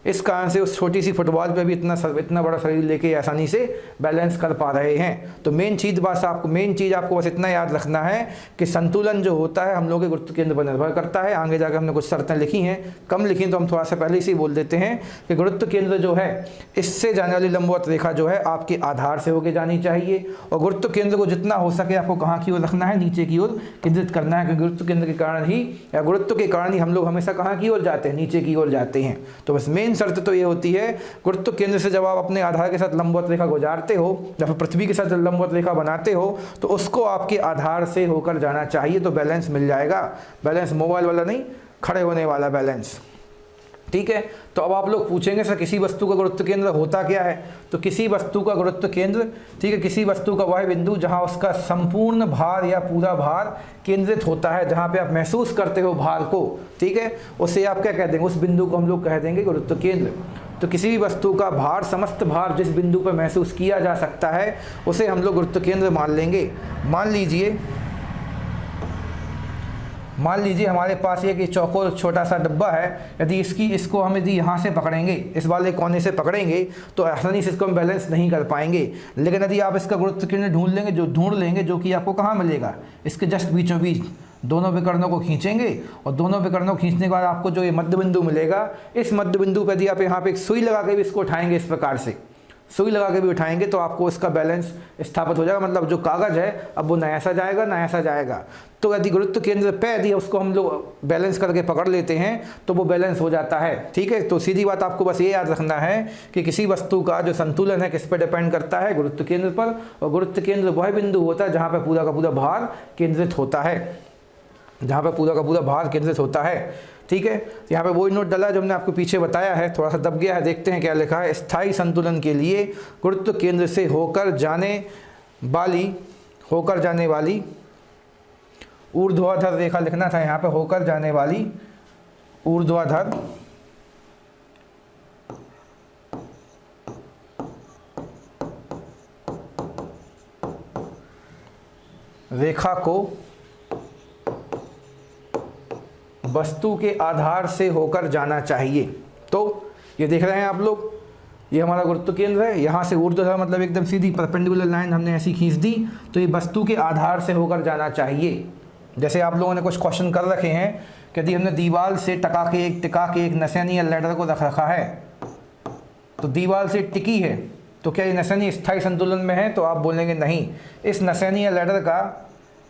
A: इस कारण से उस छोटी सी फुटबॉल पे भी इतना बड़ा शरीर लेके आसानी से बैलेंस कर पा रहे हैं। तो मेन चीज़ आपको बस इतना याद रखना है कि संतुलन जो होता है हम लोग के गुरुत्व केंद्र पर निर्भर करता है। आगे जाकर हमने कुछ शर्तें लिखी हैं, कम लिखी, तो हम थोड़ा सा पहले से ही बोल देते हैं कि गुरुत्व केंद्र जो है इससे जाने वाली लंबवत रेखा जो है आपके आधार से होकर जानी चाहिए, और गुरुत्व केंद्र को जितना हो सके आपको कहाँ की ओर रखना है, नीचे की ओर केंद्रित करना है, क्योंकि गुरुत्व केंद्र के कारण ही या गुरुत्व के कारण ही हम लोग हमेशा कहाँ की ओर जाते हैं, नीचे की ओर जाते हैं। तो बस मेन शर्त तो ये होती है, गुरुत्व केंद्र से जब आप अपने आधार के साथ लंबवत रेखा गुजारते हो, जब पृथ्वी के साथ लंबवत रेखा बनाते हो, तो उसको आपके आधार से होकर जाना चाहिए, तो बैलेंस मिल जाएगा। बैलेंस मोबाइल वाला नहीं, खड़े होने वाला बैलेंस, ठीक है। तो अब आप लोग पूछेंगे सर किसी वस्तु का गुरुत्व केंद्र होता क्या है, तो किसी वस्तु का गुरुत्व केंद्र, ठीक है, किसी वस्तु का वह बिंदु जहां उसका संपूर्ण भार या पूरा भार केंद्रित होता है, जहां पे आप महसूस करते हो भार को, ठीक है, उसे आप क्या कह देंगे, उस बिंदु को हम लोग कह देंगे गुरुत्व केंद्र। तो किसी भी वस्तु का भार, समस्त भार जिस बिंदु पर महसूस किया जा सकता है उसे हम लोग गुरुत्व केंद्र मान लेंगे। मान लीजिए हमारे पास एक चौकोर छोटा सा डब्बा है, यदि इसको हम यदि यहाँ से पकड़ेंगे, इस वाले कोने से पकड़ेंगे, तो आसानी से इसको हम बैलेंस नहीं कर पाएंगे। लेकिन यदि आप इसका गुरुत्व केंद्र ढूंढ लेंगे जो कि आपको कहाँ मिलेगा, इसके जस्ट बीचों बीच दोनों विकर्णों को खींचेंगे, और दोनों विकर्णों को खींचने के बाद आपको जो ये मध्य बिंदु मिलेगा, इस मध्य बिंदु पर यदि आप यहाँ पे एक सुई लगा के भी इसको उठाएंगे, इस प्रकार से सुई लगा के भी उठाएंगे, तो आपको इसका बैलेंस स्थापित हो जाएगा। मतलब जो कागज़ है अब वो नया सा जाएगा। तो यदि गुरुत्व केंद्र पे यदि उसको हम लोग बैलेंस करके पकड़ लेते हैं तो वो बैलेंस हो जाता है, ठीक है। तो सीधी बात आपको बस ये याद रखना है कि किसी वस्तु का जो संतुलन है किस पर डिपेंड करता है, गुरुत्व केंद्र पर, और गुरुत्व केंद्र वह बिंदु होता है जहाँ पर पूरा का पूरा भार केंद्रित होता है, ठीक है। यहाँ पे वही नोट डाला जो हमने आपको पीछे बताया है, थोड़ा सा दब गया है, देखते हैं क्या लिखा है। स्थायी संतुलन के लिए गुरुत्व केंद्र से होकर जाने वाली ऊर्ध्वाधर रेखा लिखना था यहाँ पे, होकर जाने वाली ऊर्ध्वाधर रेखा को वस्तु के आधार से होकर जाना चाहिए। तो ये देख रहे हैं आप लोग, ये हमारा गुरुत्व केंद्र है, यहाँ से ऊर्ध्वाधर मतलब एकदम सीधी परपेंडिकुलर लाइन हमने ऐसी खींच दी, तो ये वस्तु के आधार से होकर जाना चाहिए। जैसे आप लोगों ने कुछ क्वेश्चन कर रखे हैं कि यदि हमने दीवार से टिका के एक नसेनी या लैडर को रखा है, तो दीवार से टिकी है, तो क्या ये नसेनी स्थायी संतुलन में है, तो आप बोलेंगे नहीं, इस नसेनी या लैडर का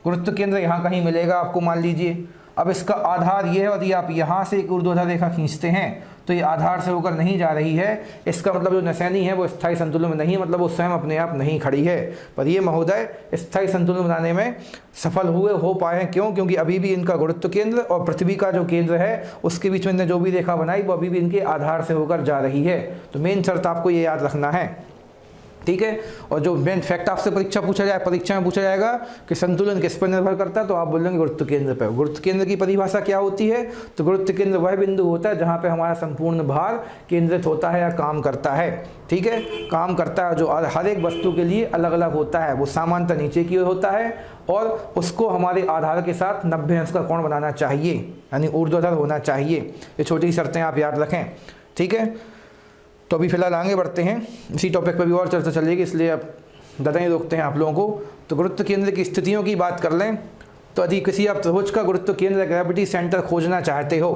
A: गुरुत्व केंद्र यहाँ कहीं मिलेगा आपको, मान लीजिए। अब इसका आधार ये है, यदि आप यहाँ से एक ऊर्ध्वाधर रेखा खींचते हैं तो ये आधार से होकर नहीं जा रही है, इसका मतलब जो नसैनी है वो स्थायी संतुलन में नहीं है, मतलब वो स्वयं अपने आप नहीं खड़ी है। पर ये महोदय स्थायी संतुलन बनाने में सफल हो पाए हैं। क्यों? क्योंकि अभी भी इनका गुरुत्व केंद्र और पृथ्वी का जो केंद्र है उसके बीच में इन्होंने जो भी रेखा बनाई वो अभी भी इनके आधार से होकर जा रही है। तो मेन शर्त आपको ये याद रखना है, ठीक है। और जो मेन फैक्ट आपसे परीक्षा में पूछा जाएगा कि संतुलन किस पर निर्भर करता है, तो आप बोलेंगे गुरुत्व केंद्र पर। गुरुत्व केंद्र की परिभाषा क्या होती है? तो गुरुत्व केंद्र वह बिंदु होता है जहाँ पे हमारा संपूर्ण भार केंद्रित होता है या काम करता है, ठीक है। काम करता है जो हर एक वस्तु के लिए अलग अलग होता है, वो सामान्यतः नीचे की ओर होता है और उसको हमारे आधार के साथ 90 अंश का कोण बनाना चाहिए, यानी ऊर्ध्वाधर होना चाहिए। ये छोटी शर्तें आप याद रखें, ठीक है। तो अभी फिलहाल आगे बढ़ते हैं, इसी टॉपिक पर भी और चर्चा चलेगी, इसलिए अब ज़्यादा ही रोकते हैं आप लोगों को। तो गुरुत्व केंद्र की स्थितियों की बात कर लें तो यदि किसी आप त्रिभुज का गुरुत्व केंद्र ग्रेविटी सेंटर खोजना चाहते हो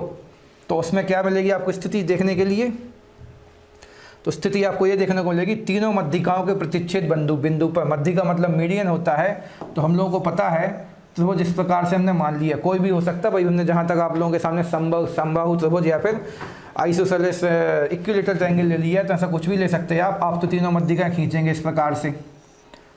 A: तो उसमें क्या मिलेगी आपको स्थिति देखने के लिए? तो स्थिति आपको ये देखने को मिलेगी, तीनों मध्यिकाओं के प्रतिच्छेद बिंदु पर, मध्य का मतलब मीडियन होता है। तो हम लोगों को पता है त्रिभुज इस प्रकार से हमने मान लिया, कोई भी हो सकता है भाई, हमने जहाँ तक आप लोगों के सामने समबाहु त्रिभुज या फिर आइसोसेलेस इक्विलेटरल ट्रायंगल ले लिया, तो ऐसा कुछ भी ले सकते हैं आप तो तीनों मध्यिकाएं खींचेंगे इस प्रकार से,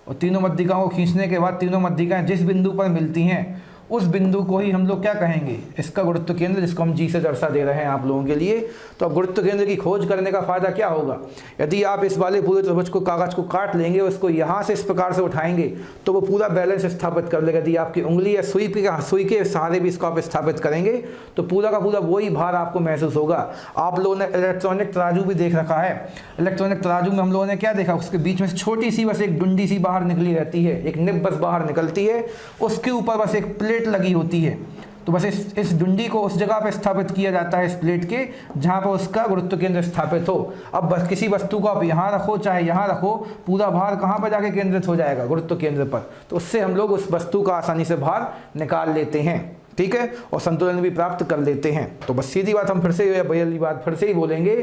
A: और तीनों मध्यिकाओं को खींचने के बाद तीनों मध्यिकाएं जिस बिंदु पर मिलती हैं उस बिंदु को ही हम लोग क्या कहेंगे? इसका गुरुत्व केंद्र, जिसको हम जी से दर्शा दे रहे हैं आप लोगों के लिए। तो अब गुरुत्व केंद्र की खोज करने का फायदा क्या होगा? यदि आप इस वाले पूरे त्रिभुज को, कागज को काट लेंगे, उसको यहाँ से इस प्रकार से उठाएंगे तो वो पूरा बैलेंस स्थापित कर लेगा। यदि आपकी उंगली या सुई के सहारे भी इसको आप स्थापित करेंगे तो पूरा का पूरा वही भार आपको महसूस होगा। आप लोगों ने इलेक्ट्रॉनिक तराजू भी देख रखा है। इलेक्ट्रॉनिक तराजू में हम लोगों ने क्या देखा? उसके बीच में छोटी सी बस एक डुंडी सी बाहर निकली रहती है, एक निब बस बाहर निकलती है, उसके ऊपर बस एक प्लेट लगी होती है। तो बस इस डुंडी को उस जगह पे स्थापित किया जाता है इस प्लेट के जहाँ पर उसका गुरुत्व केंद्र स्थापित हो। अब बस किसी वस्तु को आप यहाँ रखो चाहे यहाँ रखो, पूरा भार कहाँ पर जाके केंद्रित हो जाएगा? गुरुत्व केंद्र पर। तो उससे हम लोग उस वस्तु का आसानी से भार निकाल लेते हैं, ठीक है, और संतुलन भी प्राप्त कर लेते हैं। तो बस सीधी बात हम फिर से बड़ी बात फिर से ही बोलेंगे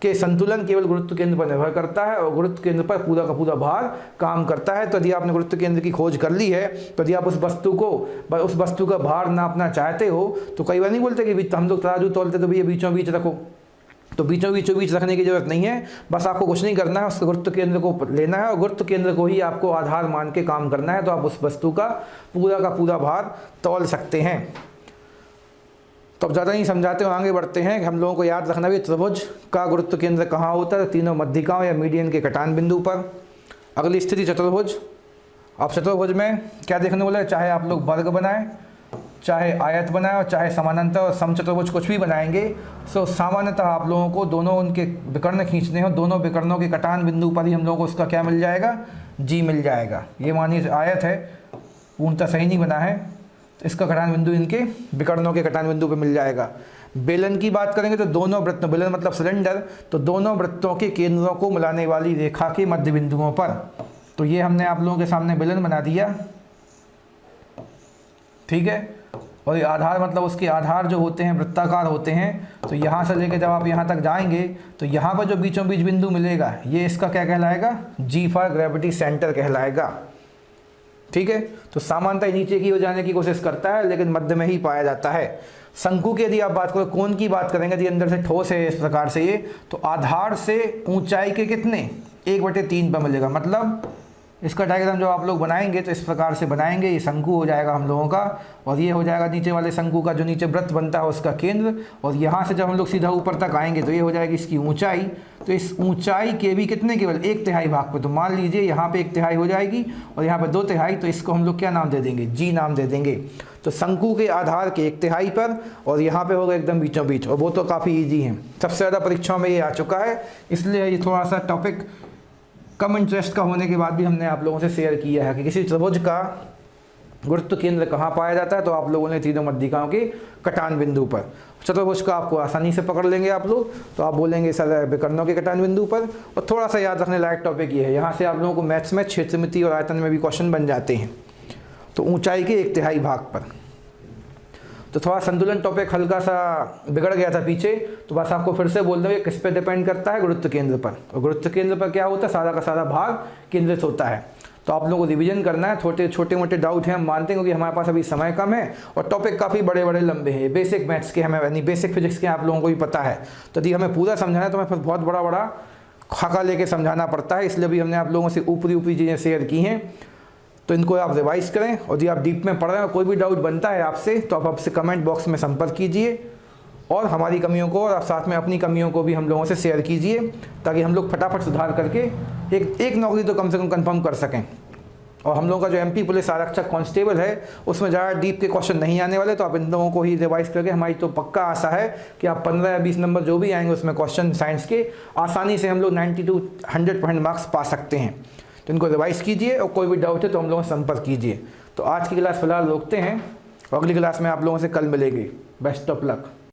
A: कि संतुलन केवल गुरुत्व केंद्र पर निर्भर करता है और गुरुत्व केंद्र पर पूरा का पूरा भार काम करता है। तो यदि आपने गुरुत्व केंद्र की खोज कर ली है तो यदि आप उस वस्तु का भार नापना चाहते हो तो कई बार नहीं बोलते कि हम लोग तराजू तोलते तो भैया बीचों बीच रखो, तो बीचों बीच रखने की जरूरत नहीं है। बस आपको कुछ नहीं करना है, उसके गुरुत्व केंद्र को लेना है और गुरुत्व केंद्र को ही आपको आधार मान के काम करना है। तो आप उस वस्तु का पूरा भार तौल सकते हैं। तो अब ज़्यादा नहीं समझाते हो, आगे बढ़ते हैं। हम लोगों को याद रखना भी त्रिभुज का गुरुत्व केंद्र कहाँ होता है? तीनों मध्यिकाओं या मीडियन के कटान बिंदु पर। अगली स्थिति चतुर्भुज। अब चतुर्भुज में क्या देखने वाला है? चाहे आप लोग वर्ग बनाएं, चाहे आयत बनाएं और चाहे समानांतर और समचतुर्भुज कुछ भी बनाएंगे, तो सामान्यतः आप लोगों को दोनों उनके विकर्ण खींचने हो, दोनों विकर्णों के कटान बिंदु पर ही हम लोगों को उसका क्या मिल जाएगा? जी मिल जाएगा। ये मानिए आयत है, पूर्णतः सही नहीं बना है, तो इसका कटान बिंदु इनके विकर्णों के कटान बिंदु पर मिल जाएगा। बेलन की बात करेंगे तो दोनों वृत्तों, बेलन मतलब सिलेंडर, तो दोनों वृत्तों के केंद्रों को मिलाने वाली रेखा के मध्य बिंदुओं पर। तो ये हमने आप लोगों के सामने बेलन बना दिया, ठीक है। और ये आधार मतलब उसके आधार जो होते हैं वृत्ताकार होते हैं। तो यहाँ से लेकर जब आप यहाँ तक जाएंगे तो यहाँ पर जो बीचों बीच बिंदु मिलेगा ये इसका क्या कहलाएगा? जी फॉर ग्रेविटी सेंटर कहलाएगा, ठीक है। तो सामान्यतः नीचे की ओर जाने की कोशिश करता है लेकिन मध्य में ही पाया जाता है। शंकु की यदि आप बात करो, कोण की बात करेंगे, यदि अंदर से ठोस है इस प्रकार से ये, तो आधार से ऊंचाई के कितने? 1/3 पर मिलेगा। मतलब इसका डायग्राम जो आप लोग बनाएंगे तो इस प्रकार से बनाएंगे, ये शंकु हो जाएगा हम लोगों का, और ये हो जाएगा नीचे वाले शंकु का जो नीचे वृत्त बनता है उसका केंद्र। और यहाँ से जब हम लोग सीधा ऊपर तक आएंगे तो ये हो जाएगी इसकी ऊंचाई। तो इस ऊंचाई के भी कितने? केवल 1/3 भाग पे। तो मान लीजिए यहाँ पे 1/3 हो जाएगी और यहाँ पे 2/3, तो इसको हम लोग क्या नाम दे देंगे? जी नाम दे देंगे। तो शंकु के आधार के 1/3 पर और यहाँ पे होगा एकदम बीचों बीच, और वो तो काफ़ी ईजी है, सबसे ज़्यादा परीक्षाओं में ये आ चुका है, इसलिए ये थोड़ा सा टॉपिक कम इंटरेस्ट का होने के बाद भी हमने आप लोगों से शेयर किया है कि किसी त्रिभुज का गुरुत्व केंद्र कहाँ पाया जाता है। तो आप लोगों ने तीनों मध्यिकाओं के कटान बिंदु पर। चतुर्भुज का आपको आसानी से पकड़ लेंगे आप लोग, तो आप बोलेंगे सर विकर्णों के कटान बिंदु पर। और थोड़ा सा याद रखने लायक टॉपिक ये है, यहाँ से आप लोगों को मैथ्स में क्षेत्रमिति और आयतन में भी क्वेश्चन बन जाते हैं। तो ऊँचाई के 1/3 भाग पर। तो थोड़ा संतुलन टॉपिक हल्का सा बिगड़ गया था पीछे, तो बस आपको फिर से बोल देंगे किस पे डिपेंड करता है? गुरुत्व केंद्र पर। और गुरुत्व केंद्र पर क्या होता है? सारा का सारा भाग केंद्रित होता है। तो आप लोगों को रिवीजन करना है। छोटे मोटे डाउट हैं हम मानते हैं, क्योंकि हमारे पास अभी समय कम है और टॉपिक काफ़ी बड़े बड़े लंबे हैं। बेसिक मैथ्स के हमें यानी बेसिक फिजिक्स के आप लोगों को भी पता है, तो यदि हमें पूरा समझाना है तो हमें बहुत बड़ा खाका लेके समझाना पड़ता है। इसलिए भी हमने आप लोगों से ऊपरी चीज़ें शेयर की हैं, तो इनको आप रिवाइज करें। और यदि आप डीप में पढ़ रहे हैं और कोई भी डाउट बनता है आपसे, तो आप आपसे कमेंट बॉक्स में संपर्क कीजिए और हमारी कमियों को और आप साथ में अपनी कमियों को भी हम लोगों से शेयर कीजिए, ताकि हम लोग फटाफट सुधार करके एक नौकरी तो कम से कम कंफर्म कर सकें। और हम लोगों का जो एमपी पुलिस आरक्षक कांस्टेबल है उसमें ज़्यादा डीप के क्वेश्चन नहीं आने वाले, तो आप इन लोगों को ही रिवाइज करके, हमारी तो पक्का आशा है कि आप 15 या 20 नंबर जो भी आएंगे उसमें क्वेश्चन साइंस के आसानी से हम लोग 90 to 100% मार्क्स पा सकते हैं। तो इनको रिवाइज कीजिए और कोई भी डाउट है तो हम लोगों से संपर्क कीजिए। तो आज की क्लास फिलहाल रोकते हैं और अगली क्लास में आप लोगों से कल मिलेगी। Best of luck.